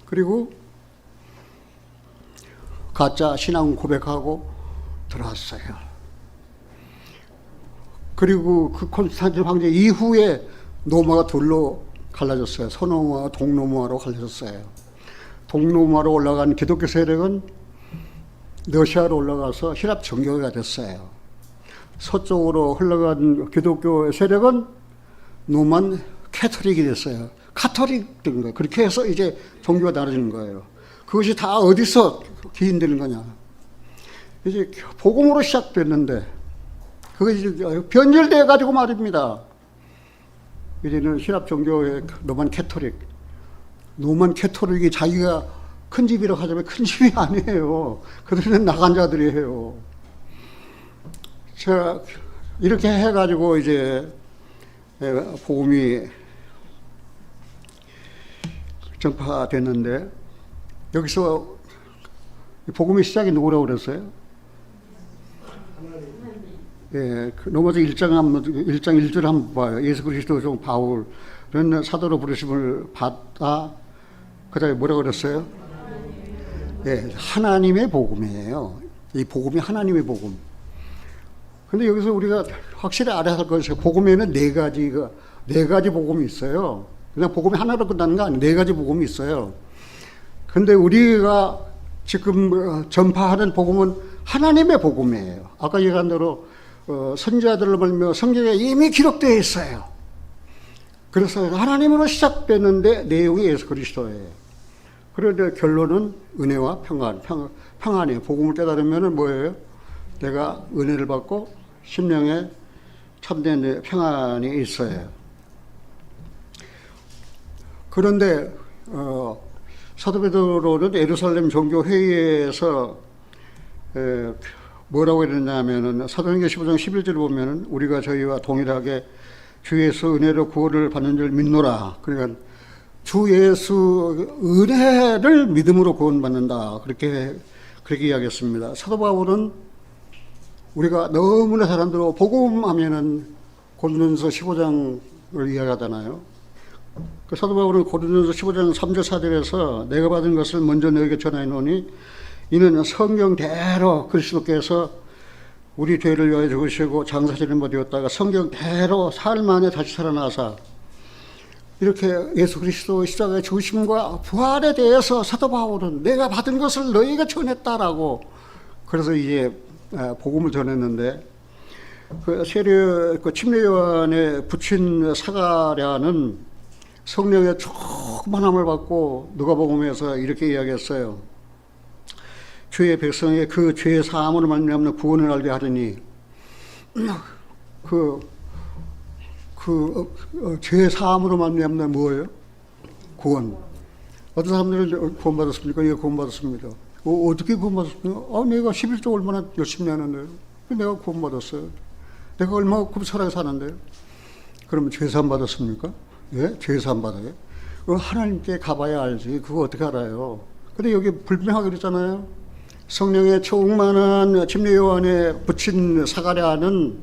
그리고 가짜 신앙 고백하고 들어왔어요. 그리고 그 콘스탄틴 황제 이후에 로마가 둘로 갈라졌어요. 서로마와 동로마로 갈라졌어요. 동로마로 올라간 기독교 세력은 러시아로 올라가서 힐랍 정교회가 됐어요. 서쪽으로 흘러간 기독교 세력은 로만 캐토릭이 됐어요. 카톨릭 된 거예요. 그렇게 해서 이제 종교가 나눠지는 거예요. 그것이 다 어디서 기인되는 거냐. 이제 복음으로 시작됐는데, 그것이 변질되어 가지고 말입니다. 이제는 신합 종교의 로만 캐토릭이 자기가 큰 집이라고 하자면 큰 집이 아니에요. 그들은 나간 자들이에요. 자, 이렇게 해가지고 이제 복음이 전파됐는데, 여기서 복음의 시작이 누구라고 그랬어요? 예, 로마서 1장 1절 한번 봐요. 예수 그리스도 종 바울은 사도로 부르심을 받아, 그 다음에 뭐라고 그랬어요? 예, 하나님의 복음이에요. 이 복음이 하나님의 복음. 근데 여기서 우리가 확실히 알아야 할 것이, 복음에는 네 가지 복음이 있어요. 그냥 복음이 하나로 끝나는 거 아니에요. 네 가지 복음이 있어요. 근데 우리가 지금 전파하는 복음은 하나님의 복음이에요. 아까 얘기한 대로 선지자들을 보면 성경에 이미 기록되어 있어요. 그래서 하나님으로 시작됐는데 내용이 예수 그리스도예요. 그런데 결론은 은혜와 평안이에요. 복음을 깨달으면 뭐예요? 내가 은혜를 받고 심령에 참된 평안이 있어요. 그런데 사도 베드로는 예루살렘 종교회의에서 뭐라고 했냐면은 사도행전 15장 11절을 보면은 우리가 저희와 동일하게 주 예수 은혜로 구원을 받는 줄 믿노라. 그러니까 주 예수 은혜를 믿음으로 구원받는다. 그렇게 이야기했습니다. 사도 바울은 우리가 너무나 잘 안들어 복음하면은 고린도전서 15장을 이야기하잖아요. 그 사도 바울은 고린도전서 15장 3절 4절에서 내가 받은 것을 먼저 너에게 전하노니 이는 성경대로 그리스도께서 우리 죄를 위하여 죽으시고 장사지는 바 되었다가 성경대로 사흘 만에 다시 살아나사, 이렇게 예수 그리스도의 십자가의 죽으심과 부활에 대해서 사도 바울은 내가 받은 것을 너희에게 전했다라고, 그래서 이제 복음을 전했는데, 그 침례요한에 붙인 사가랴는 성령의 충만함을 받고 누가복음에서 이렇게 이야기했어요. 주의 백성의 그 죄 사함으로 말미암는 구원을 알게 하리니, 죄 사함으로 말미암는 뭐예요? 구원. 어떤 사람들은 구원받았습니까? 예, 구원받았습니다. 어떻게 구원받았습니까? 내가 11조 얼마나 열심히 하는데요. 내가 구원받았어요. 내가 얼마나 굽살하게 사는데요. 그러면 죄사함 받았습니까? 예, 죄사함 받아요. 하나님께 가봐야 알지. 그거 어떻게 알아요? 근데 여기 불명하게 그랬잖아요. 성령의 충만한 침례요한에 붙인 사가랴는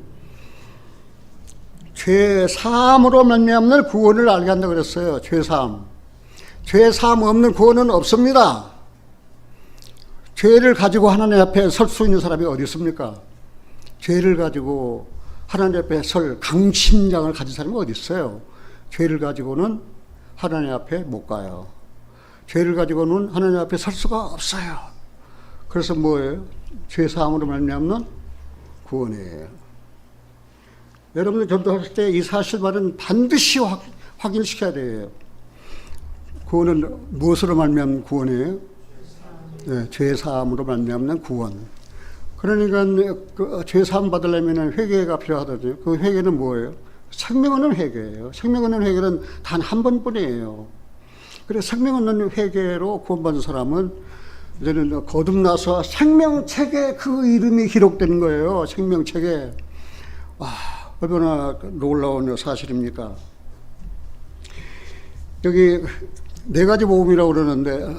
죄 사함으로 말미암는 구원을 알게 한다고 그랬어요. 죄 사함. 죄 사함 없는 구원은 없습니다. 죄를 가지고 하나님 앞에 설 수 있는 사람이 어디 있습니까? 죄를 가지고 하나님 앞에 설 강심장을 가진 사람이 어디 있어요? 죄를 가지고는 하나님 앞에 못 가요. 죄를 가지고는 하나님 앞에 설 수가 없어요. 그래서 뭐예요? 죄 사함으로 말미암는 구원이에요. 여러분들 전도하실 때 이 사실만은 반드시 확인시켜야 돼요. 구원은 무엇으로 말미암는 구원이에요? 네, 죄 사함으로 말미암는 구원. 그러니까 그 죄 사함 받으려면 회개가 필요하거든요. 그 회개는 뭐예요? 생명 얻는 회개예요. 생명 얻는 회개는 단 한 번뿐이에요. 그래서 생명 얻는 회개로 구원받은 사람은 이제는 거듭나서 생명책에 그 이름이 기록된 거예요. 생명책에. 와, 얼마나 놀라운 사실입니까? 여기 네 가지 복음이라고 그러는데,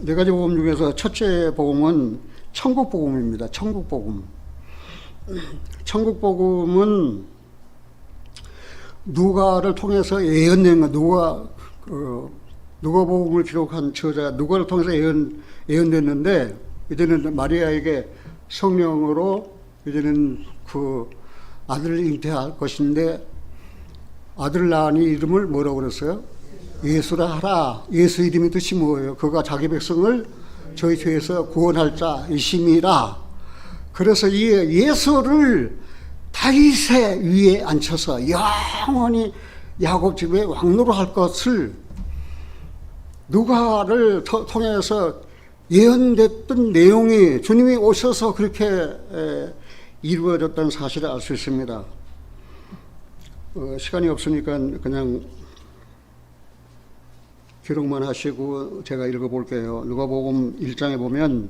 네 가지 복음 중에서 첫째 복음은 천국 복음입니다. 천국 복음. 천국 복음은 누가를 통해서 예언된 거, 누가 복음을 기록한 저자 누가를 통해서 예언됐는데, 이제는 마리아에게 성령으로 이제는 그 아들을 잉태할 것인데, 아들 낳으니 이름을 뭐라고 그랬어요? 예수라 하라. 예수 이름의 뜻이 뭐예요? 그가 자기 백성을 저희 죄에서 구원할 자이심이라. 그래서 이 예수를 다윗의 위에 앉혀서 영원히 야곱 집의 왕노로 할 것을 누가를 통해서 예언됐던 내용이 주님이 오셔서 그렇게 이루어졌다는 사실을 알 수 있습니다. 시간이 없으니까 그냥 기록만 하시고 제가 읽어볼게요. 누가복음 1장에 보면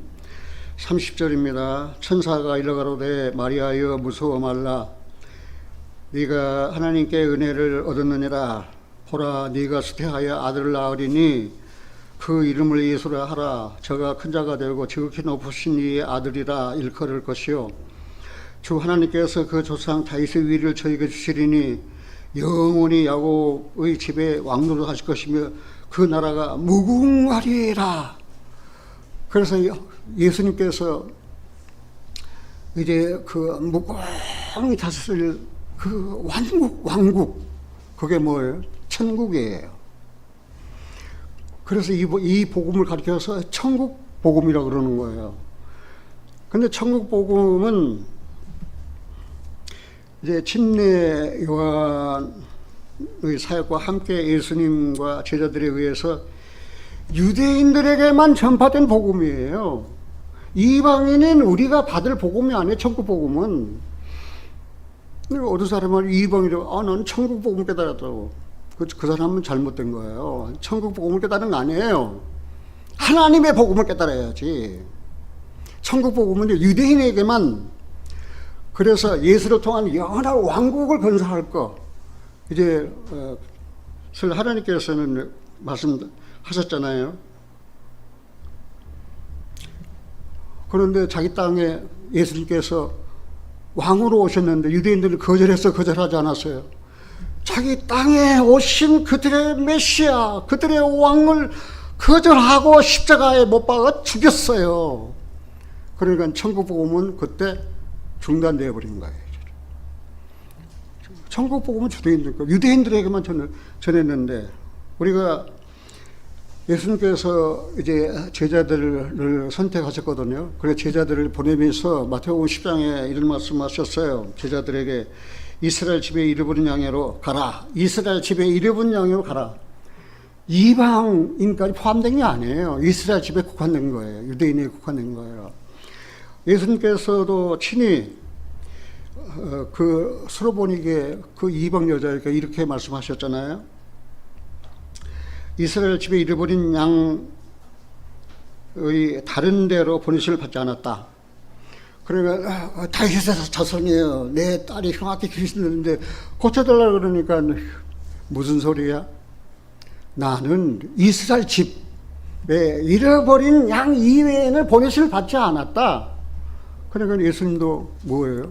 30절입니다. 천사가 일러가로되 마리아여 무서워 말라. 네가 하나님께 은혜를 얻었느니라. 보라 네가 수태하여 아들을 낳으리니 그 이름을 예수라 하라. 저가 큰 자가 되고 지극히 높으신 이의 아들이라 일컬을 것이요 주 하나님께서 그 조상 다윗의 위를 저에게 주시리니 영원히 야곱의 집에 왕노릇 하실 것이며 그 나라가 무궁하리라. 그래서 예수님께서 이제 그 무궁히 다스릴 그 왕국, 그게 뭐예요? 천국이에요. 그래서 이 복음을 가리켜서 천국 복음이라고 그러는 거예요. 근데 천국 복음은 이제 침례 요한의 사역과 함께 예수님과 제자들에 의해서 유대인들에게만 전파된 복음이에요. 이방인은 우리가 받을 복음이 아니에요. 천국 복음은. 어느 사람은 이방인이라고 난 천국 복음 깨달았다고. 그 사람은 잘못된 거예요. 천국 복음을 깨달은 거 아니에요. 하나님의 복음을 깨달아야지. 천국 복음은 유대인에게만. 그래서 예수를 통한 영원한 왕국을 건설할 거. 이제 하나님께서는 말씀하셨잖아요. 그런데 자기 땅에 예수님께서 왕으로 오셨는데 유대인들은 거절하지 않았어요. 자기 땅에 오신 그들의 메시아, 그들의 왕을 거절하고 십자가에 못 박아 죽였어요. 그러니까 천국 복음은 그때 중단되어 버린 거예요. 천국 복음은 유대인들에게만 전했는데, 우리가 예수님께서 이제 제자들을 선택하셨거든요. 그래서 제자들을 보내면서 마태복음 10장에 이런 말씀하셨어요. 제자들에게 이스라엘 집에 잃어버린 양으로 가라. 이스라엘 집에 잃어버린 양으로 가라. 이방인까지 포함된 게 아니에요. 이스라엘 집에 국한된 거예요. 유대인에 국한된 거예요. 예수님께서도 친히 그 수로보니게 그 이방 여자에게 이렇게 말씀하셨잖아요. 이스라엘 집에 잃어버린 양의 다른 데로 보내심을 받지 않았다. 그러니까 다윗의 자손이에요. 내 딸이 흉악히 귀신들인데 고쳐달라고 그러니까 무슨 소리야? 나는 이스라엘 집에 잃어버린 양 이외에는 보내심을 받지 않았다. 그러니까 예수님도 뭐예요?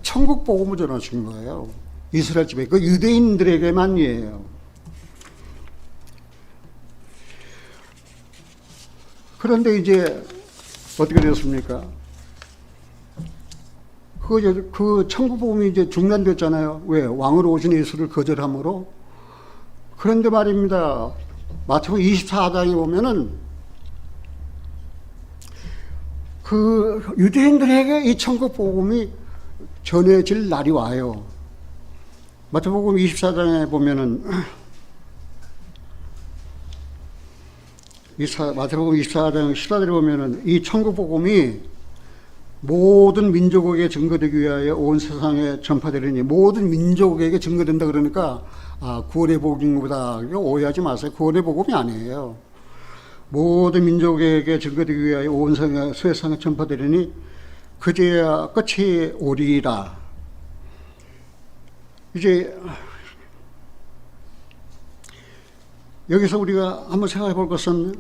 천국 복음을 전하신 거예요. 이스라엘 집에, 그 유대인들에게만이에요. 그런데 이제 어떻게 되었습니까? 그 천국 복음이 이제 중단됐잖아요. 왜? 왕으로 오신 예수를 거절함으로. 그런데 말입니다. 마태복음 24장에 보면은 그 유대인들에게 이 천국 복음이 전해질 날이 와요. 마태복음 24장에 보면은 마태복음 24장 14절에 보면은 이 천국 복음이 모든 민족에게 증거되기 위하여 온 세상에 전파되리니, 모든 민족에게 증거된다 그러니까 구원의 복음보다 오해하지 마세요. 구원의 복음이 아니에요. 모든 민족에게 증거되기 위하여 온 세상에 전파되리니 그제야 끝이 오리라. 이제 여기서 우리가 한번 생각해 볼 것은,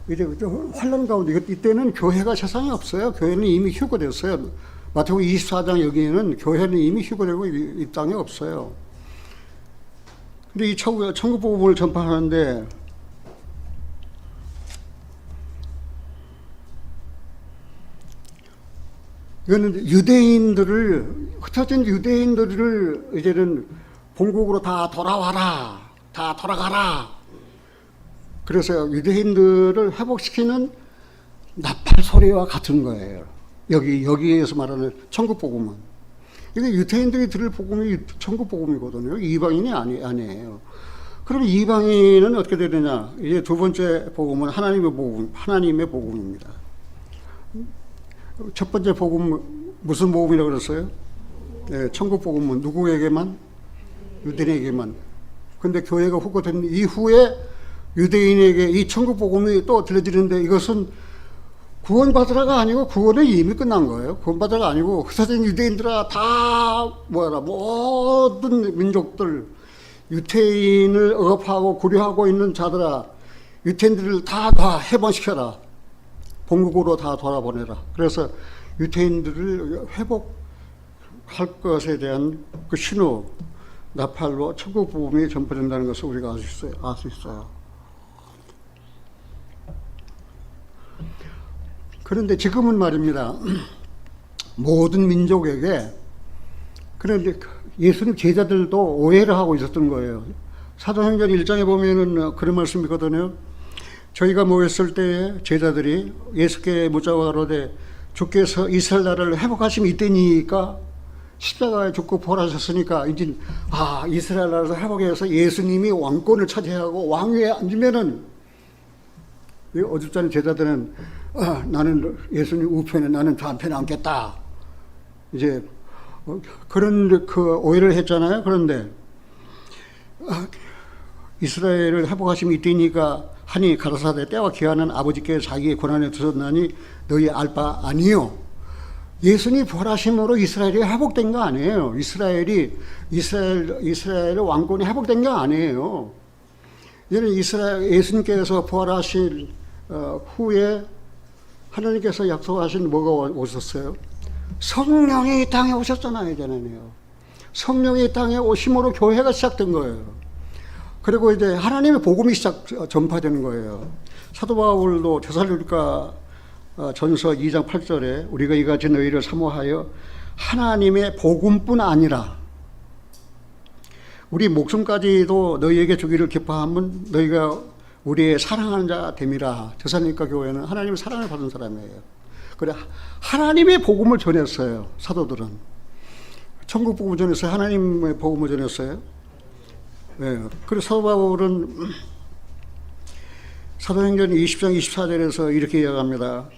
이제 환란 가운데, 이때는 교회가 세상에 없어요. 교회는 이미 휴거됐어요. 마태복음 24장 여기에는 교회는 이미 휴거되고 이 땅에 없어요. 근데 이 천국 복음을 전파하는데 이거는 흩어진 유대인들을 이제는 본국으로 다 돌아와라, 다 돌아가라. 그래서 유대인들을 회복시키는 나팔 소리와 같은 거예요. 여기에서 말하는 천국 복음은. 이게 유대인들이 들을 복음이 천국 복음이거든요. 이방인이 아니에요. 그럼 이방인은 어떻게 되느냐? 이제 두 번째 복음은 하나님의 복음입니다. 첫 번째 복음 무슨 복음이라고 그랬어요? 네, 천국 복음은 누구에게만? 유대인에게만. 근데 교회가 후거된 이후에 유대인에게 이 천국 복음이 또 들려지는데, 이것은 구원받으라가 아니고 구원은 이미 끝난 거예요. 구원받으라가 아니고 흩어진 유대인들아 다 모든 민족들, 유태인을 억압하고 구려하고 있는 자들아, 유태인들을 다 해방시켜라. 본국으로 다 돌아보내라. 그래서 유태인들을 회복할 것에 대한 그 신호, 나팔로 천국 복음이 전파된다는 것을 우리가 알 수 있어요. 그런데 지금은 말입니다. 모든 민족에게, 그런데 예수님 제자들도 오해를 하고 있었던 거예요. 사도행전 1장에 보면은 그런 말씀이 있거든요. 저희가 모였을 때 제자들이 예수께 묻자고 가로되 주께서 이스라엘 나라를 회복하심이 이때니까, 십자가에 죽고 부활하셨으니까 이제 이스라엘 나라를 회복해서 예수님이 왕권을 차지하고 왕위에 앉으면은, 어줍잖은 제자들은 나는 예수님 우편에, 나는 좌편에 앉겠다. 이제 그런 그 오해를 했잖아요. 그런데 이스라엘을 회복하심이 이때니까 하니 가라사대 때와 기한은 아버지께 자기의 권한에 두셨나니 너희 알 바 아니요. 예수님이 부활하심으로 이스라엘이 회복된 거 아니에요. 이스라엘의 왕권이 회복된 게 아니에요. 이제는 예수님께서 부활하신 후에 하나님께서 약속하신 뭐가 오셨어요? 성령이 이 땅에 오셨잖아요. 이제는요. 성령이 이 땅에 오심으로 교회가 시작된 거예요. 그리고 이제 하나님의 복음이 전파되는 거예요. 사도 바울도 데살로니가 전서 2장 8절에 우리가 이같이 너희를 사모하여 하나님의 복음뿐 아니라 우리 목숨까지도 너희에게 주기를 기뻐하면 너희가 우리의 사랑하는 자 됨이라. 데살로니가 교회는 하나님의 사랑을 받은 사람이에요. 그래, 하나님의 복음을 전했어요. 사도들은 천국 복음을 전했어요. 하나님의 복음을 전했어요. 네. 그래서 사도 바울은 사도행전 20장 24절에서 이렇게 이야기합니다.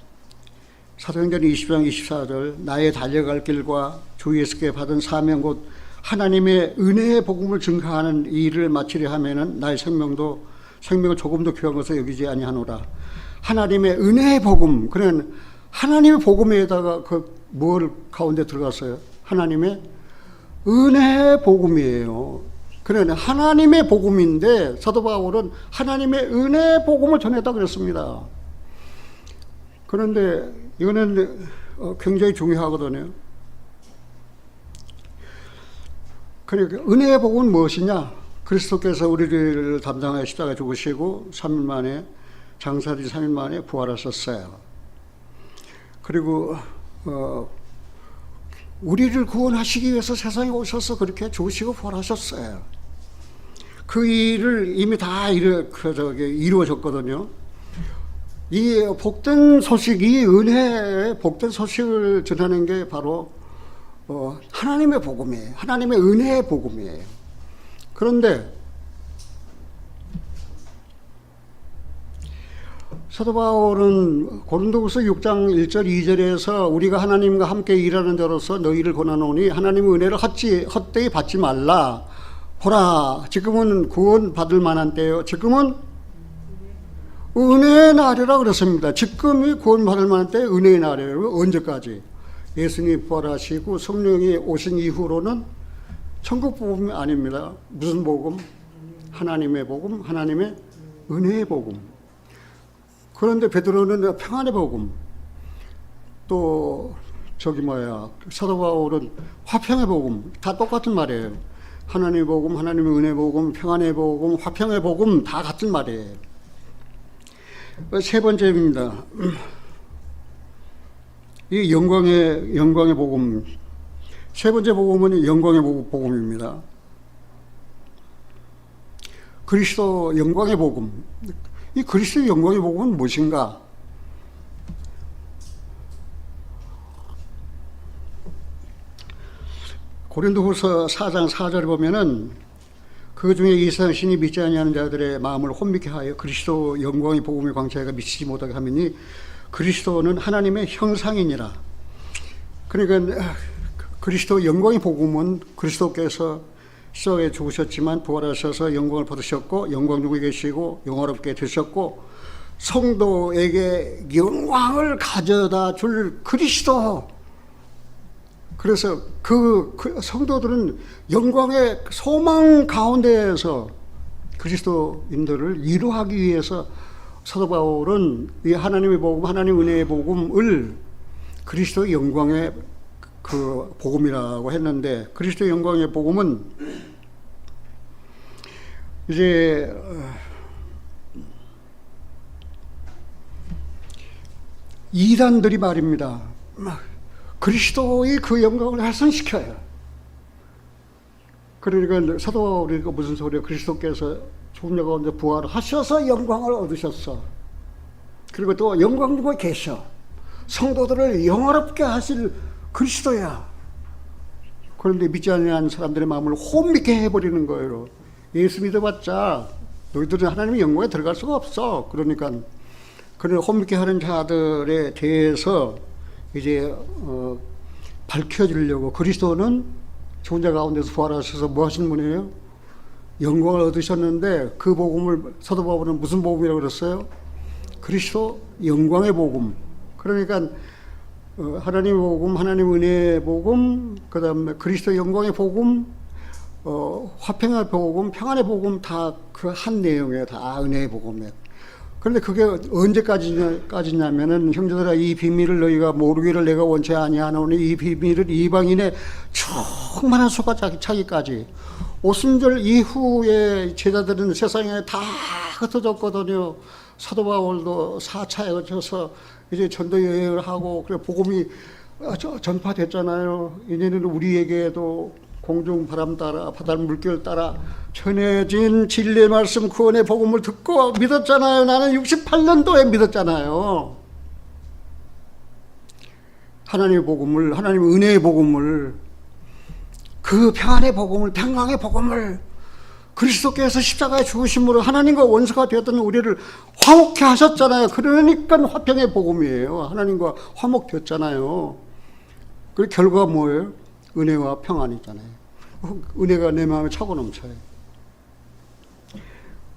사도행전 20장 24절 나의 달려갈 길과 주 예수께 받은 사명 곧 하나님의 은혜의 복음을 증거하는 이 일을 마치려 하면은 나의 생명을 조금도 귀한 것을 여기지 아니하노라. 하나님의 은혜의 복음, 그는 하나님의 복음에다가 뭘 가운데 들어갔어요? 하나님의 은혜의 복음이에요. 그는 하나님의 복음인데 사도 바울은 하나님의 은혜의 복음을 전했다 그랬습니다. 그런데 이거는 굉장히 중요하거든요. 그러니까 은혜의 복음은 무엇이냐? 그리스도께서 우리를 담당하여 십자가에 죽으시고 3일 만에, 장사뒤 3일 만에 부활하셨어요. 그리고 우리를 구원하시기 위해서 세상에 오셔서 그렇게 죽으시고 부활하셨어요. 그 일을 이미 다 이루어졌거든요. 이 복된 소식, 이 은혜의 복된 소식을 전하는 게 바로 하나님의 복음이에요. 하나님의 은혜의 복음이에요. 그런데 사도 바울은 고린도후서 6장 1절 2절에서 우리가 하나님과 함께 일하는 자로서 너희를 권하노니 하나님의 은혜를 헛되이 받지 말라. 보라, 지금은 구원 받을 만한 때요. 지금은 은혜의 날이라 그랬습니다. 지금이 구원 받을 만한 때 은혜의 날이에요. 언제까지? 예수님이 부활하시고 성령이 오신 이후로는 천국 복음이 아닙니다. 무슨 복음? 하나님의 복음, 하나님의 은혜의 복음. 그런데 베드로는 평안의 복음, 또 사도 바울은 화평의 복음, 다 똑같은 말이에요. 하나님의 복음, 하나님의 은혜 복음, 평안의 복음, 화평의 복음 다 같은 말이에요. 세 번째입니다. 이 영광의 복음. 세 번째 복음은 영광의 복음입니다. 그리스도 영광의 복음. 이 그리스도의 영광의 복음은 무엇인가? 고린도후서 4장 4절에 보면은 그 중에 이 세상 신이 믿지 아니하는 자들의 마음을 혼미케 하여 그리스도 영광의 복음의 광채가 미치지 못하게 하미니 그리스도는 하나님의 형상이니라. 그러니까 그리스도 영광의 복음은 그리스도께서 십자가에 죽으셨지만 부활하셔서 영광을 받으셨고 영광 중에 계시고 영화롭게 되셨고 성도에게 영광을 가져다 줄 그리스도. 그래서 그 성도들은 영광의 소망 가운데에서 그리스도인들을 위로하기 위해서 사도 바울은 이 하나님의 복음, 하나님 은혜의 복음을 그리스도의 영광의 그 복음이라고 했는데, 그리스도의 영광의 복음은 이제 이단들이 말입니다. 그리스도의 그 영광을 훼손시켜요. 그러니까 사도 바울이 무슨 소리야? 그리스도께서 죽은 자 가운데 부활하셔서 영광을 얻으셨어. 그리고 또 영광 중에 계셔. 성도들을 영화롭게 하실 그리스도야. 그런데 믿지 않는 사람들의 마음을 혼미케 해버리는 거예요. 예수 믿어봤자 너희들은 하나님의 영광에 들어갈 수가 없어. 그러니까 그런 혼미케 하는 자들에 대해서 이제 밝혀주려고, 그리스도는 죽은 자 가운데서 부활하셔서 뭐 하신 분이에요? 영광을 얻으셨는데 그 복음을 사도 바울은 무슨 복음이라고 그랬어요? 그리스도 영광의 복음. 그러니까 하나님의 복음, 하나님 은혜의 복음, 그 다음에 그리스도 영광의 복음, 화평의 복음, 평안의 복음 다 그 한 내용이에요. 다 은혜의 복음이에요. 그런데 그게 언제까지냐면은, 형제들아 이 비밀을 너희가 모르기를 내가 원치 아니하노니 이 비밀을 이방인의 충만한 수가 차기까지. 오순절 이후에 제자들은 세상에 다 흩어졌거든요. 사도 바울도 4차에 거쳐서 이제 전도 여행을 하고 그래 복음이 전파됐잖아요. 이제는 우리에게도 공중 바람 따라 바다 물결 따라 전해진 진리의 말씀 구원의 복음을 듣고 믿었잖아요. 나는 68년도에 믿었잖아요. 하나님의 복음을, 하나님의 은혜의 복음을, 그 평안의 복음을, 평강의 복음을, 그리스도께서 십자가에 죽으심으로 하나님과 원수가 되었던 우리를 화목케 하셨잖아요. 그러니까 화평의 복음이에요. 하나님과 화목되었잖아요. 그 결과가 뭐예요? 은혜와 평안이잖아요. 은혜가 내 마음에 차고 넘쳐요.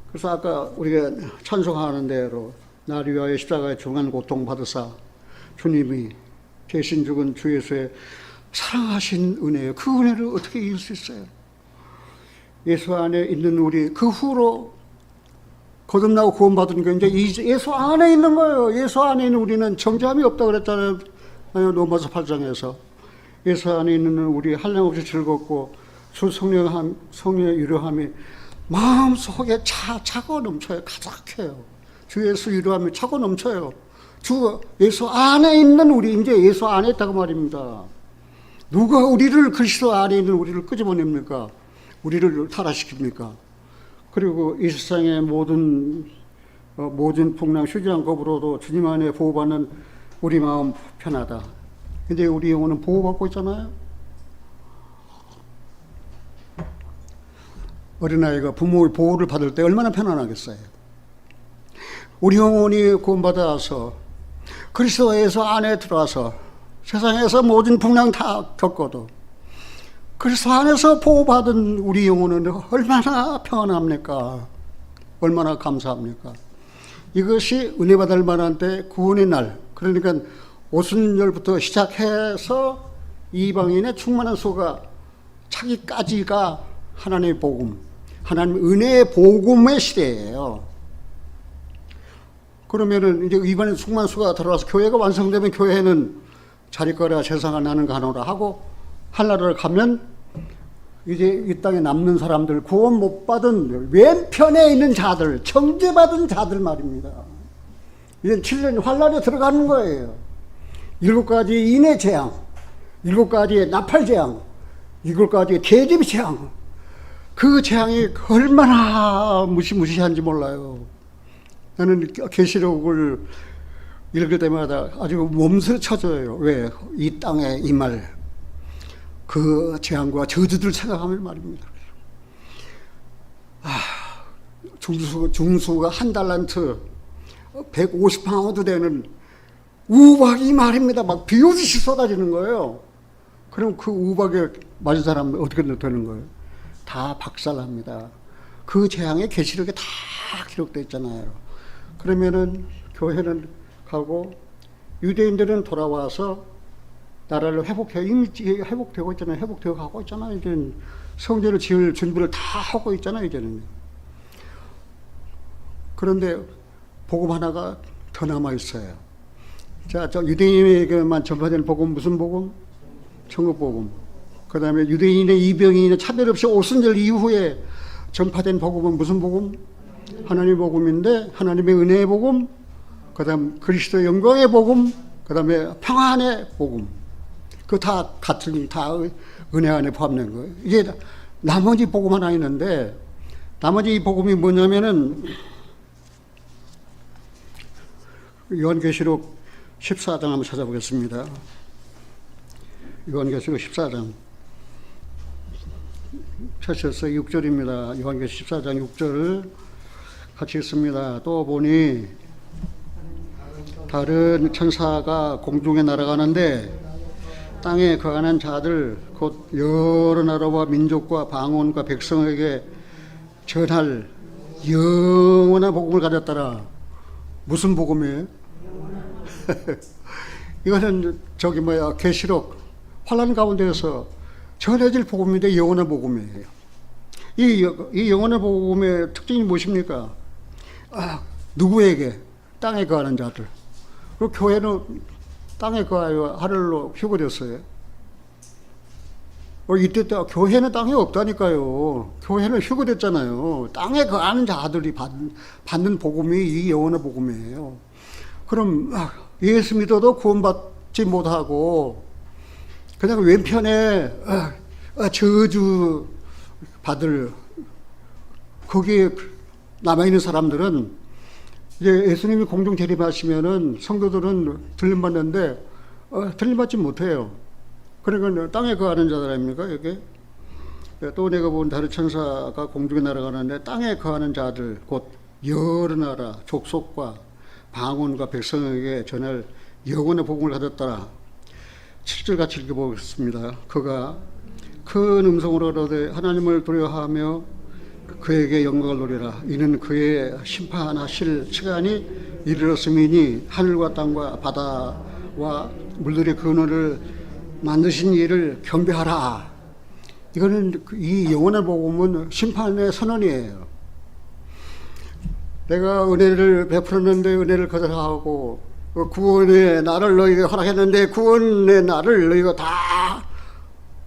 그래서 아까 우리가 찬송하는 대로 나를 위하여 십자가에 중한 고통 받으사 주님이 대신 죽은 주 예수의 사랑하신 은혜예요. 그 은혜를 어떻게 이길 수 있어요? 예수 안에 있는 우리, 그 후로 거듭나고 구원받은 게 이제 예수 안에 있는 거예요. 예수 안에 있는 우리는 정죄함이 없다고 그랬잖아요. 로마서 8장에서. 예수 안에 있는 우리 한량없이 즐겁고 주 성령의 유료함이 마음속에 차고 넘쳐요. 가득해요. 주 예수 유료함이 차고 넘쳐요. 주 예수 안에 있는 우리, 이제 예수 안에 있다고 말입니다. 누가 우리를, 그리스도 안에 있는 우리를 끄집어냅니까? 우리를 타락시킵니까? 그리고 이 세상의 모든 풍랑 휴지한 겁으로도 주님 안에 보호받는 우리 마음 편하다. 근데 우리 영혼은 보호받고 있잖아요. 어린아이가 부모의 보호를 받을 때 얼마나 편안하겠어요. 우리 영혼이 구원받아서 그리스도에서 안에 들어와서 세상에서 모든 풍랑 다 겪어도 그리스도 안에서 보호받은 우리 영혼은 얼마나 평안합니까? 얼마나 감사합니까? 이것이 은혜 받을 만한 때 구원의 날, 그러니까 오순절부터 시작해서 이방인의 충만한 수가 차기까지가 하나님의 복음, 하나님 은혜의 복음의 시대예요. 그러면은 이제 이번에 충만한 수가 들어와서 교회가 완성되면 교회는 자리거라 세상을 나는 가노라 하고 하늘나라를 가면 이제 이 땅에 남는 사람들, 구원 못 받은 왼편에 있는 자들, 정죄받은 자들 말입니다. 이제 7년 환란에 들어가는 거예요. 7가지 인해 재앙, 7가지의 나팔 재앙, 7가지의 대집 재앙. 그 재앙이 얼마나 무시무시한지 몰라요. 나는 계시록을 읽을 때마다 아주 몸서쳐져요. 왜? 이 땅에 임할 그 재앙과 저주들 생각하면 말입니다. 중수가 한 달란트 150파운드 되는 우박이 말입니다. 막 비오듯이 쏟아지는 거예요. 그럼 그 우박에 맞은 사람은 어떻게 되는 거예요? 다 박살납니다. 그 재앙의 계시록에 다 기록되어 있잖아요. 그러면은 교회는 가고 유대인들은 돌아와서 나라를 회복해, 이미 회복되고 있잖아요. 회복되어 가고 있잖아요. 이제는 성전을 지을 준비를 다 하고 있잖아요. 이제는. 그런데 복음 하나가 더 남아 있어요. 자, 저 유대인에게만 전파된 복음 무슨 복음? 천국 복음. 그 다음에 유대인의 이방인의 차별 없이 오순절 이후에 전파된 복음은 무슨 복음? 하나님의 복음인데 하나님의 은혜의 복음, 그 다음 그리스도의 영광의 복음, 그 다음에 평안의 복음. 그 다 같은 다 은혜 안에 포함된 거예요. 이제 나머지 복음 하나 있는데 나머지 이 복음이 뭐냐면은 요한계시록 14장 한번 찾아보겠습니다. 요한계시록 14장 찾으셨어요? 6절입니다. 요한계시록 14장 6절을 같이 읽습니다. 또 보니 다른 천사가 공중에 날아가는데 땅에 거하는 자들 곧 여러 나라와 민족과 방언과 백성에게 전할 영원한 복음을 가졌더라. 무슨 복음이에요? 이거는 계시록 환란 가운데서 전해질 복음인데 영원한 복음이에요. 이 영원한 복음의 특징이 무엇입니까? 누구에게? 땅에 거하는 자들. 그리고 교회는 땅에 거하여 하늘로 휴거됐어요. 이때 교회는 땅에 없다니까요. 교회는 휴거됐잖아요. 땅에 거하는 자들이 받는 복음이 이 영원한 복음이에요. 그럼 예수 믿어도 구원받지 못하고 그냥 왼편에 저주 받을 거기에 남아있는 사람들은 이제 예수님이 공중 재림하시면은 성도들은 들림받는데 들림받지 못해요. 그러니까 땅에 거하는 자들 아닙니까? 여기 또 내가 본 다른 천사가 공중에 날아가는데 땅에 거하는 자들 곧 여러 나라 족속과 방언과 백성에게 전할 영원의 복음을 가졌더라. 7절 같이 읽어보겠습니다. 그가 큰 음성으로 이르되 하나님을 두려워하며 그에게 영광을 노리라. 이는 그의 심판하실 시간이 이르렀음이니 하늘과 땅과 바다와 물들의 근원을 만드신 이를 경배하라. 이거는 이 영원한 복음은 심판의 선언이에요. 내가 은혜를 베풀었는데 은혜를 거절하고 구원의 날을 너희에게 허락했는데 구원의 날을 너희가 다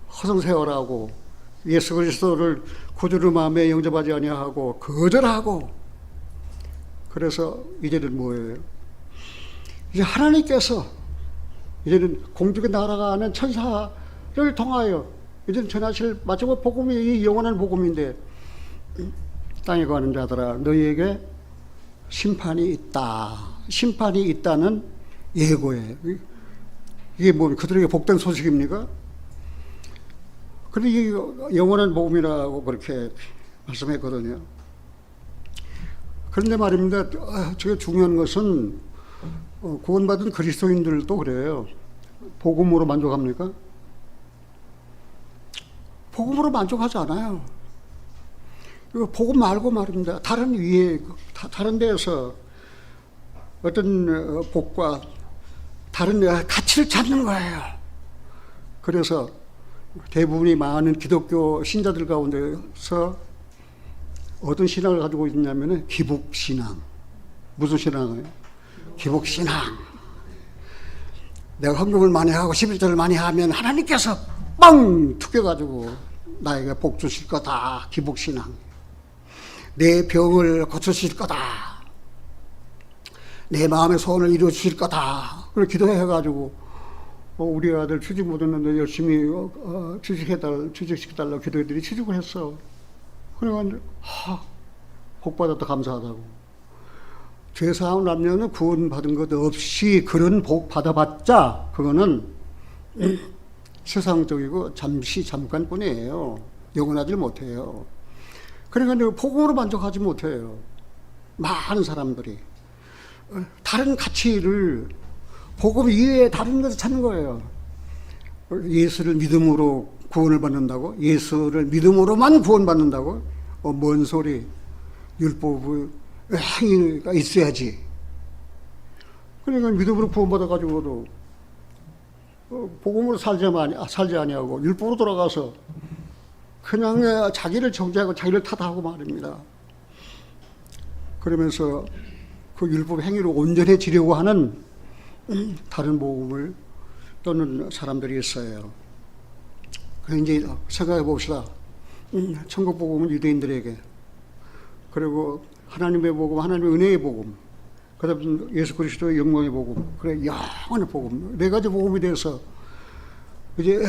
허송세월하고 예수 그리스도를 구주를 마음에 영접하지 아니하고 거절하고, 그래서 이제는 뭐예요? 이제 하나님께서 이제는 공중에 날아가는 천사를 통하여 이제는 전하실 마지막 복음이 이 영원한 복음인데 땅에 거하는 자들아 너희에게 심판이 있다. 심판이 있다는 예고예요. 이게 뭐 그들에게 복된 소식입니까? 근데 이게 영원한 복음이라고 그렇게 말씀했거든요. 그런데 말입니다. 저게 중요한 것은 구원받은 그리스도인들도 그래요. 복음으로 만족합니까? 복음으로 만족하지 않아요. 이거 복음 말고 말입니다. 다른 위에, 다른 데에서 어떤 복과 다른 가치를 찾는 거예요. 그래서 대부분이 많은 기독교 신자들 가운데서 어떤 신앙을 가지고 있냐면 기복신앙. 무슨 신앙이에요? 기복신앙. 내가 헌금을 많이 하고 11절을 많이 하면 하나님께서 빵 툭겨가지고 나에게 복 주실 거다. 기복신앙. 내 병을 고쳐주실 거다. 내 마음의 소원을 이루어 주실 거다. 그걸 기도해가지고 우리 아들 취직 못했는데 열심히 취직시켜달라고 기도해드리 취직을 했어. 그러니까 복 받았다 감사하다고. 죄사함 남녀는 구원받은 것 없이 그런 복 받아봤자 그거는 세상적이고 잠깐뿐이에요. 영원하지 못해요. 그러니까 복음으로 만족하지 못해요. 많은 사람들이 다른 가치를 복음 이외에 다른 것을 찾는 거예요. 예수를 믿음으로 구원을 받는다고? 예수를 믿음으로만 구원받는다고? 뭔 소리? 율법의 행위가 있어야지. 그러니까 믿음으로 구원받아가지고도 복음으로 살지 아니하고 율법으로 돌아가서 그냥 자기를 정죄하고 자기를 탓하고 말입니다. 그러면서 그 율법 행위로 온전해지려고 하는 다른 복음을 떠는 사람들이 있어요. 그래서 이제 생각해 봅시다. 천국 복음은 유대인들에게, 그리고 하나님의 복음, 하나님의 은혜의 복음, 그 다음 예수 그리스도의 영광의 복음, 그래 영원의 복음, 네 가지 복음에 대해서 이제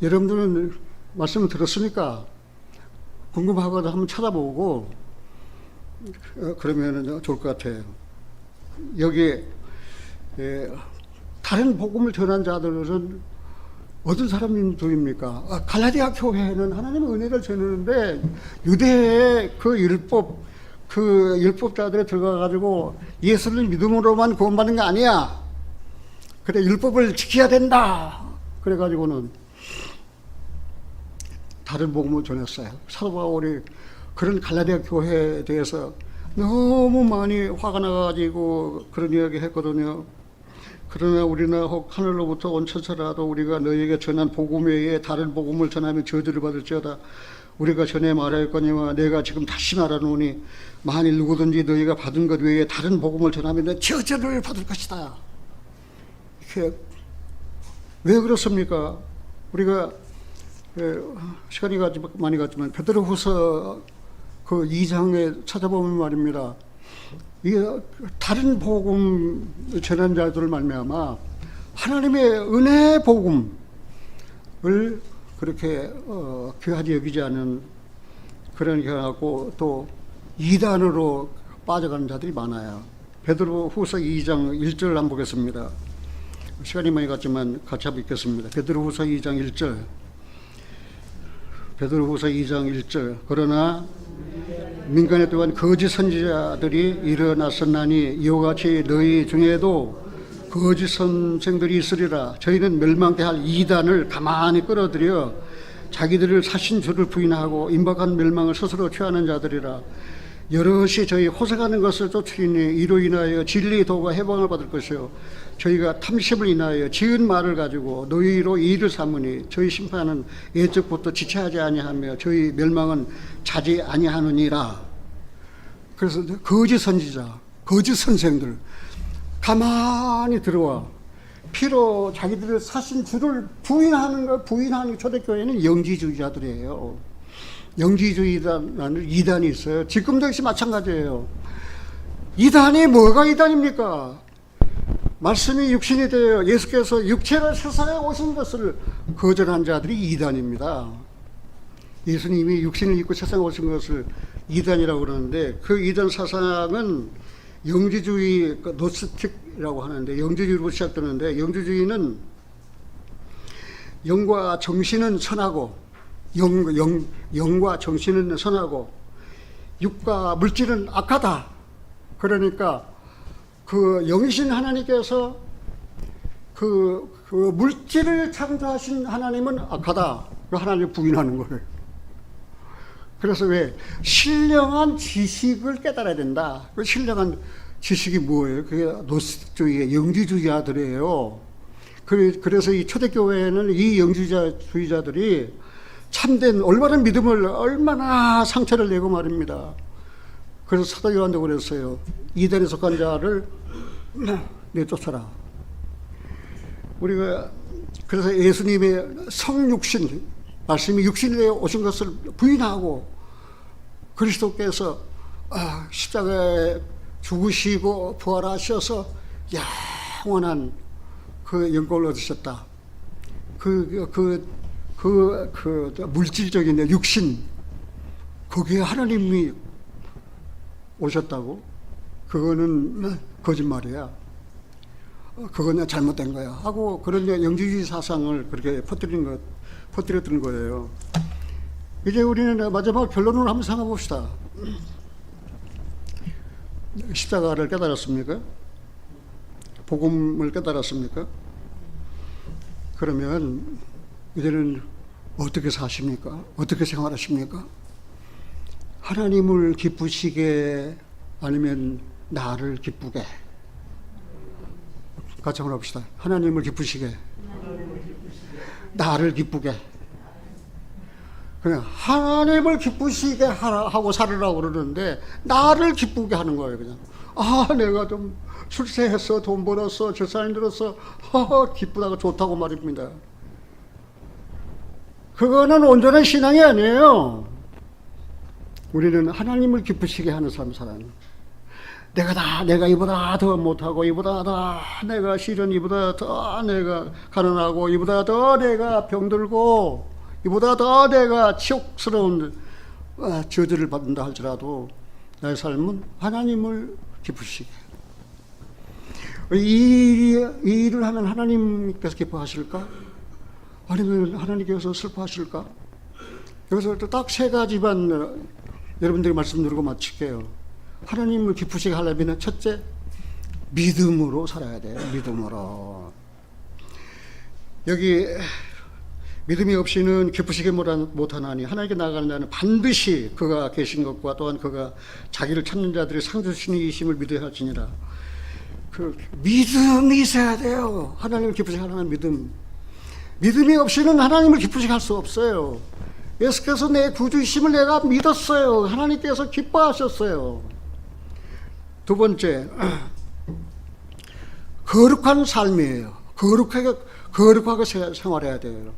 여러분들은 말씀을 들었으니까 궁금하거나 한번 찾아보고 그러면 좋을 것 같아요. 여기에 다른 복음을 전한 자들은 어떤 사람들입니까? 갈라디아 교회는 하나님의 은혜를 전하는데 유대의 그 율법자들에 들어가가지고 예수를 믿음으로만 구원받는 게 아니야. 그래, 율법을 지켜야 된다. 그래가지고는 다른 복음을 전했어요. 사도 바울이 그런 갈라디아 교회에 대해서 너무 많이 화가 나가지고 그런 이야기 했거든요. 그러나 우리는 혹 하늘로부터 온 천사라도 우리가 너희에게 전한 복음 외에 다른 복음을 전하면 저주를 받을지어다. 우리가 전에 말하였거니와 내가 지금 다시 말하노니 만일 누구든지 너희가 받은 것 외에 다른 복음을 전하면 저주를 받을 것이다. 이렇게 왜 그렇습니까? 우리가 시간이 많이 갔지만 베드로후서 그 2장에 찾아보면 말입니다. 이게 다른 복음 전한 자들을 말미암아 하나님의 은혜 복음을 그렇게 귀하게 여기지 않은 그런 경우하고 또 이단으로 빠져가는 자들이 많아요. 베드로후서 2장 1절 한번 보겠습니다. 시간이 많이 갔지만 같이 한번 읽겠습니다. 베드로후서 2장 1절. 베드로후서 2장 1절. 그러나 민간에 또한 거짓 선지자들이 일어났었나니 이와 같이 너희 중에도 거짓 선생들이 있으리라. 저희는 멸망케 할 이단을 가만히 끌어들여 자기들을 사신 주를 부인하고 임박한 멸망을 스스로 취하는 자들이라. 여럿이 저희 호색하는 것을 쫓으니 이로 인하여 진리 도가 해방을 받을 것이요 저희가 탐심을 인하여 지은 말을 가지고 너희로 이의를 삼으니 저희 심판은 예적부터 지체하지 아니하며 저희 멸망은 자지 아니하느니라. 그래서 거짓 선지자, 거짓 선생들 가만히 들어와 피로 자기들을 사신 주를 부인하는 초대교회는 영지주의자들이에요. 영지주의라는 이단이 있어요. 지금도 역시 마찬가지예요. 이단이 뭐가 이단입니까? 말씀이 육신이 되어 예수께서 육체를 세상에 오신 것을 거절한 자들이 이단입니다. 예수님이 육신을 입고 세상에 오신 것을 이단이라고 그러는데, 그 이단 사상은 영지주의, 노스틱이라고 하는데, 영지주의로 시작되는데, 영지주의는 영과 정신은 선하고, 영과 정신은 선하고, 육과 물질은 악하다. 그러니까 그 영이신 하나님께서 그 물질을 창조하신 하나님은 악하다. 그 하나님을 부인하는 거예요. 그래서 왜? 신령한 지식을 깨달아야 된다. 그 신령한 지식이 뭐예요? 그게 노스틱주의의 영지주의자들이에요. 그래서 이 초대교회에는 이 영지주의자들이 참된 올바른 믿음을 얼마나 상처를 내고 말입니다. 그래서 사도 요한도 그랬어요. 이단에 속한 자를 내쫓아라. 우리가 그래서 예수님의 성육신, 말씀이 육신에 오신 것을 부인하고 그리스도께서 십자가에 죽으시고 부활하셔서 영원한 그 영광을 얻으셨다. 물질적인 육신, 거기에 하나님이 오셨다고? 그거는 거짓말이야. 그거는 잘못된 거야. 하고 그런 영지주의 사상을 그렇게 퍼뜨렸던 거예요. 이제 우리는 마지막 결론을 한번 생각해 봅시다. 십자가를 깨달았습니까? 복음을 깨달았습니까? 그러면 이제는 어떻게 사십니까? 어떻게 생활하십니까? 하나님을 기쁘시게 아니면 나를 기쁘게? 같이 한번 해봅시다. 하나님을 기쁘시게, 나를 기쁘게. 그냥 하나님을 기쁘시게 하고 살으라고 그러는데 나를 기쁘게 하는 거예요. 그냥 내가 좀 출세했어, 돈 벌었어, 재산이 들었어, 기쁘다고 좋다고 말입니다. 그거는 온전한 신앙이 아니에요. 우리는 하나님을 기쁘시게 하는 삶을 살아요. 내가 이보다 더 못하고, 이보다 더 내가 실은, 이보다 더 내가 가난하고, 이보다 더 내가 병들고, 이보다 더 내가 치욕스러운 저주를 받는다 할지라도 나의 삶은 하나님을 기쁘시게. 이 일을 하면 하나님께서 기뻐하실까? 아니면 하나님께서 슬퍼하실까? 여기서 딱 세 가지만 여러분들이 말씀 드리고 마칠게요. 하나님을 기쁘시게 하려면 첫째, 믿음으로 살아야 돼요. 믿음으로. 여기 믿음이 없이는 기쁘시게 못하나니 하나님께 나아가는 자는 반드시 그가 계신 것과 또한 그가 자기를 찾는 자들의 상주신이심을 믿어야 할지니라. 그 믿음이 있어야 돼요. 하나님을 기쁘시게 하려면 믿음. 믿음이 없이는 하나님을 기쁘시게 할 수 없어요. 예수께서 내 구주이심을 내가 믿었어요. 하나님께서 기뻐하셨어요. 두 번째, 거룩한 삶이에요. 거룩하게 생활해야 돼요.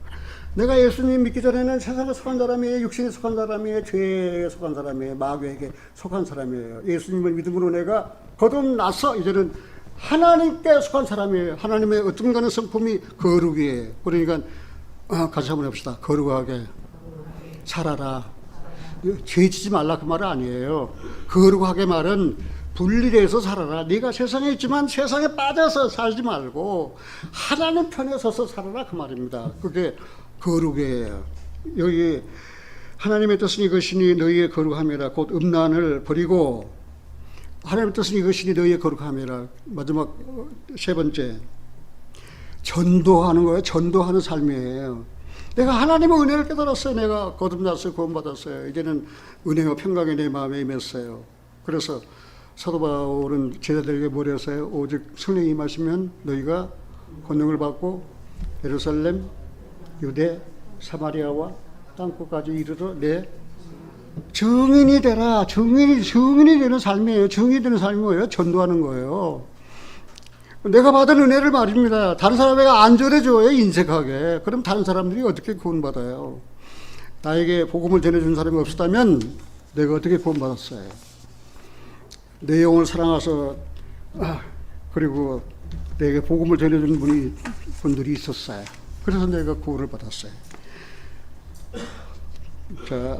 내가 예수님 믿기 전에는 세상에 속한 사람이에요. 육신에 속한 사람이에요. 죄에 속한 사람이에요. 마귀에게 속한 사람이에요. 예수님을 믿음으로 내가 거듭나서 이제는 하나님께 속한 사람이에요. 하나님의 어떤 가는 성품이 거룩이에요. 그러니까 같이 한번 해봅시다. 거룩하게 살아라. 죄 지지 말라 그 말은 아니에요. 거룩하게 말은 분리돼서 살아라. 네가 세상에 있지만 세상에 빠져서 살지 말고 하나님 편에 서서 살아라 그 말입니다. 그게 거룩이에요. 여기 하나님의 뜻은 이것이니 너희의 거룩함이라. 곧 음란을 버리고 하나님의 뜻은 이것이니 너희의 거룩함이라. 마지막 세 번째, 전도하는 거예요. 전도하는 삶이에요. 내가 하나님의 은혜를 깨달았어요. 내가 거듭났어요. 구원받았어요. 이제는 은혜와 평강이 내 마음에 임했어요. 그래서 사도 바울은 제자들에게 뭐라 했어요? 오직 성령이 임하시면 너희가 권능을 받고 예루살렘, 유대, 사마리아와 땅끝까지 이르러 내 증인이 되라. 증인이 되는 삶이에요. 증인이 되는 삶이 뭐예요? 전도하는 거예요. 내가 받은 은혜를 말입니다. 다른 사람에게 안 전해줘요. 인색하게. 그럼 다른 사람들이 어떻게 구원받아요? 나에게 복음을 전해준 사람이 없었다면 내가 어떻게 구원받았어요? 내 영혼을 사랑해서 그리고 내게 복음을 전해준 분들이 있었어요. 그래서 내가 구원을 받았어요. 자,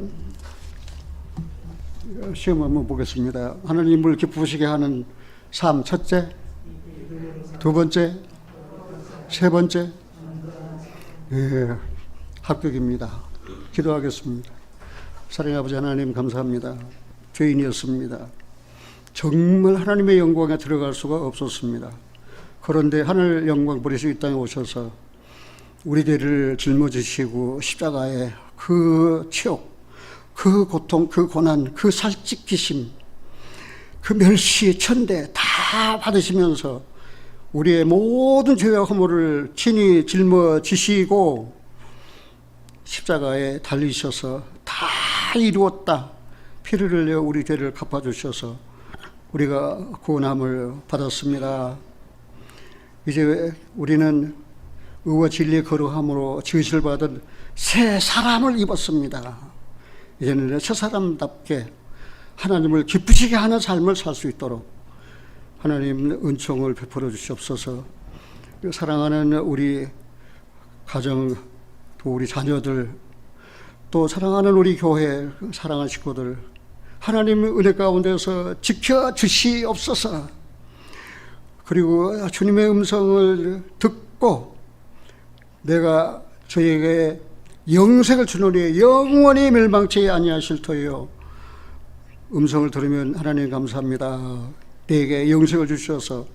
시험 한번 보겠습니다. 하나님을 기쁘시게 하는 삶, 첫째, 두 번째, 세 번째. 예, 합격입니다. 기도하겠습니다. 사랑의 아버지 하나님 감사합니다. 죄인이었습니다. 정말 하나님의 영광에 들어갈 수가 없었습니다. 그런데 하늘 영광 버리시고 이 땅에 오셔서 우리 죄를 짊어지시고 십자가에 그 치욕, 그 고통, 그 고난, 그 살찌기심, 그 멸시, 천대 다 받으시면서 우리의 모든 죄와 허물을 친히 짊어지시고 십자가에 달리셔서 다 이루었다. 피를 흘려 우리 죄를 갚아주셔서 우리가 구원함을 받았습니다. 이제 우리는 의와 진리의 거룩함으로 지으실 받은 새 사람을 입었습니다. 이제는 새 사람답게 하나님을 기쁘시게 하는 삶을 살 수 있도록 하나님 은총을 베풀어 주시옵소서. 사랑하는 우리 가정, 또 우리 자녀들, 또 사랑하는 우리 교회 사랑하는 식구들, 하나님의 은혜 가운데서 지켜주시옵소서. 그리고 주님의 음성을 듣고 내가 저에게 영생을 주노니 영원히 멸망치 아니하실 터이요. 음성을 들으면 하나님 감사합니다. 내게 영생을 주셔서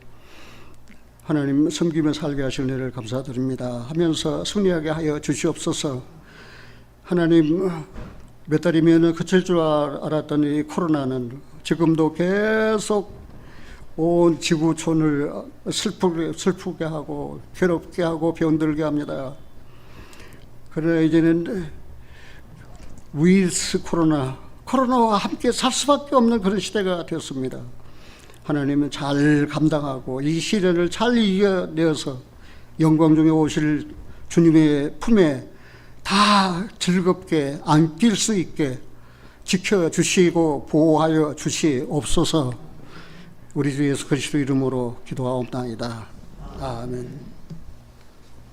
하나님 섬기며 살게 하실 은혜를 감사드립니다 하면서 승리하게 하여 주시옵소서. 하나님, 몇 달이면 그칠 줄 알았던 이 코로나는 지금도 계속 온 지구촌을 슬프게 하고 괴롭게 하고 병들게 합니다. 그러나 이제는 위드 코로나와 함께 살 수밖에 없는 그런 시대가 되었습니다. 하나님은 잘 감당하고 이 시련을 잘 이겨내어서 영광 중에 오실 주님의 품에 다 즐겁게 안길 수 있게 지켜주시고 보호하여 주시옵소서. 우리 주 예수 그리스도 이름으로 기도하옵나이다. 아멘.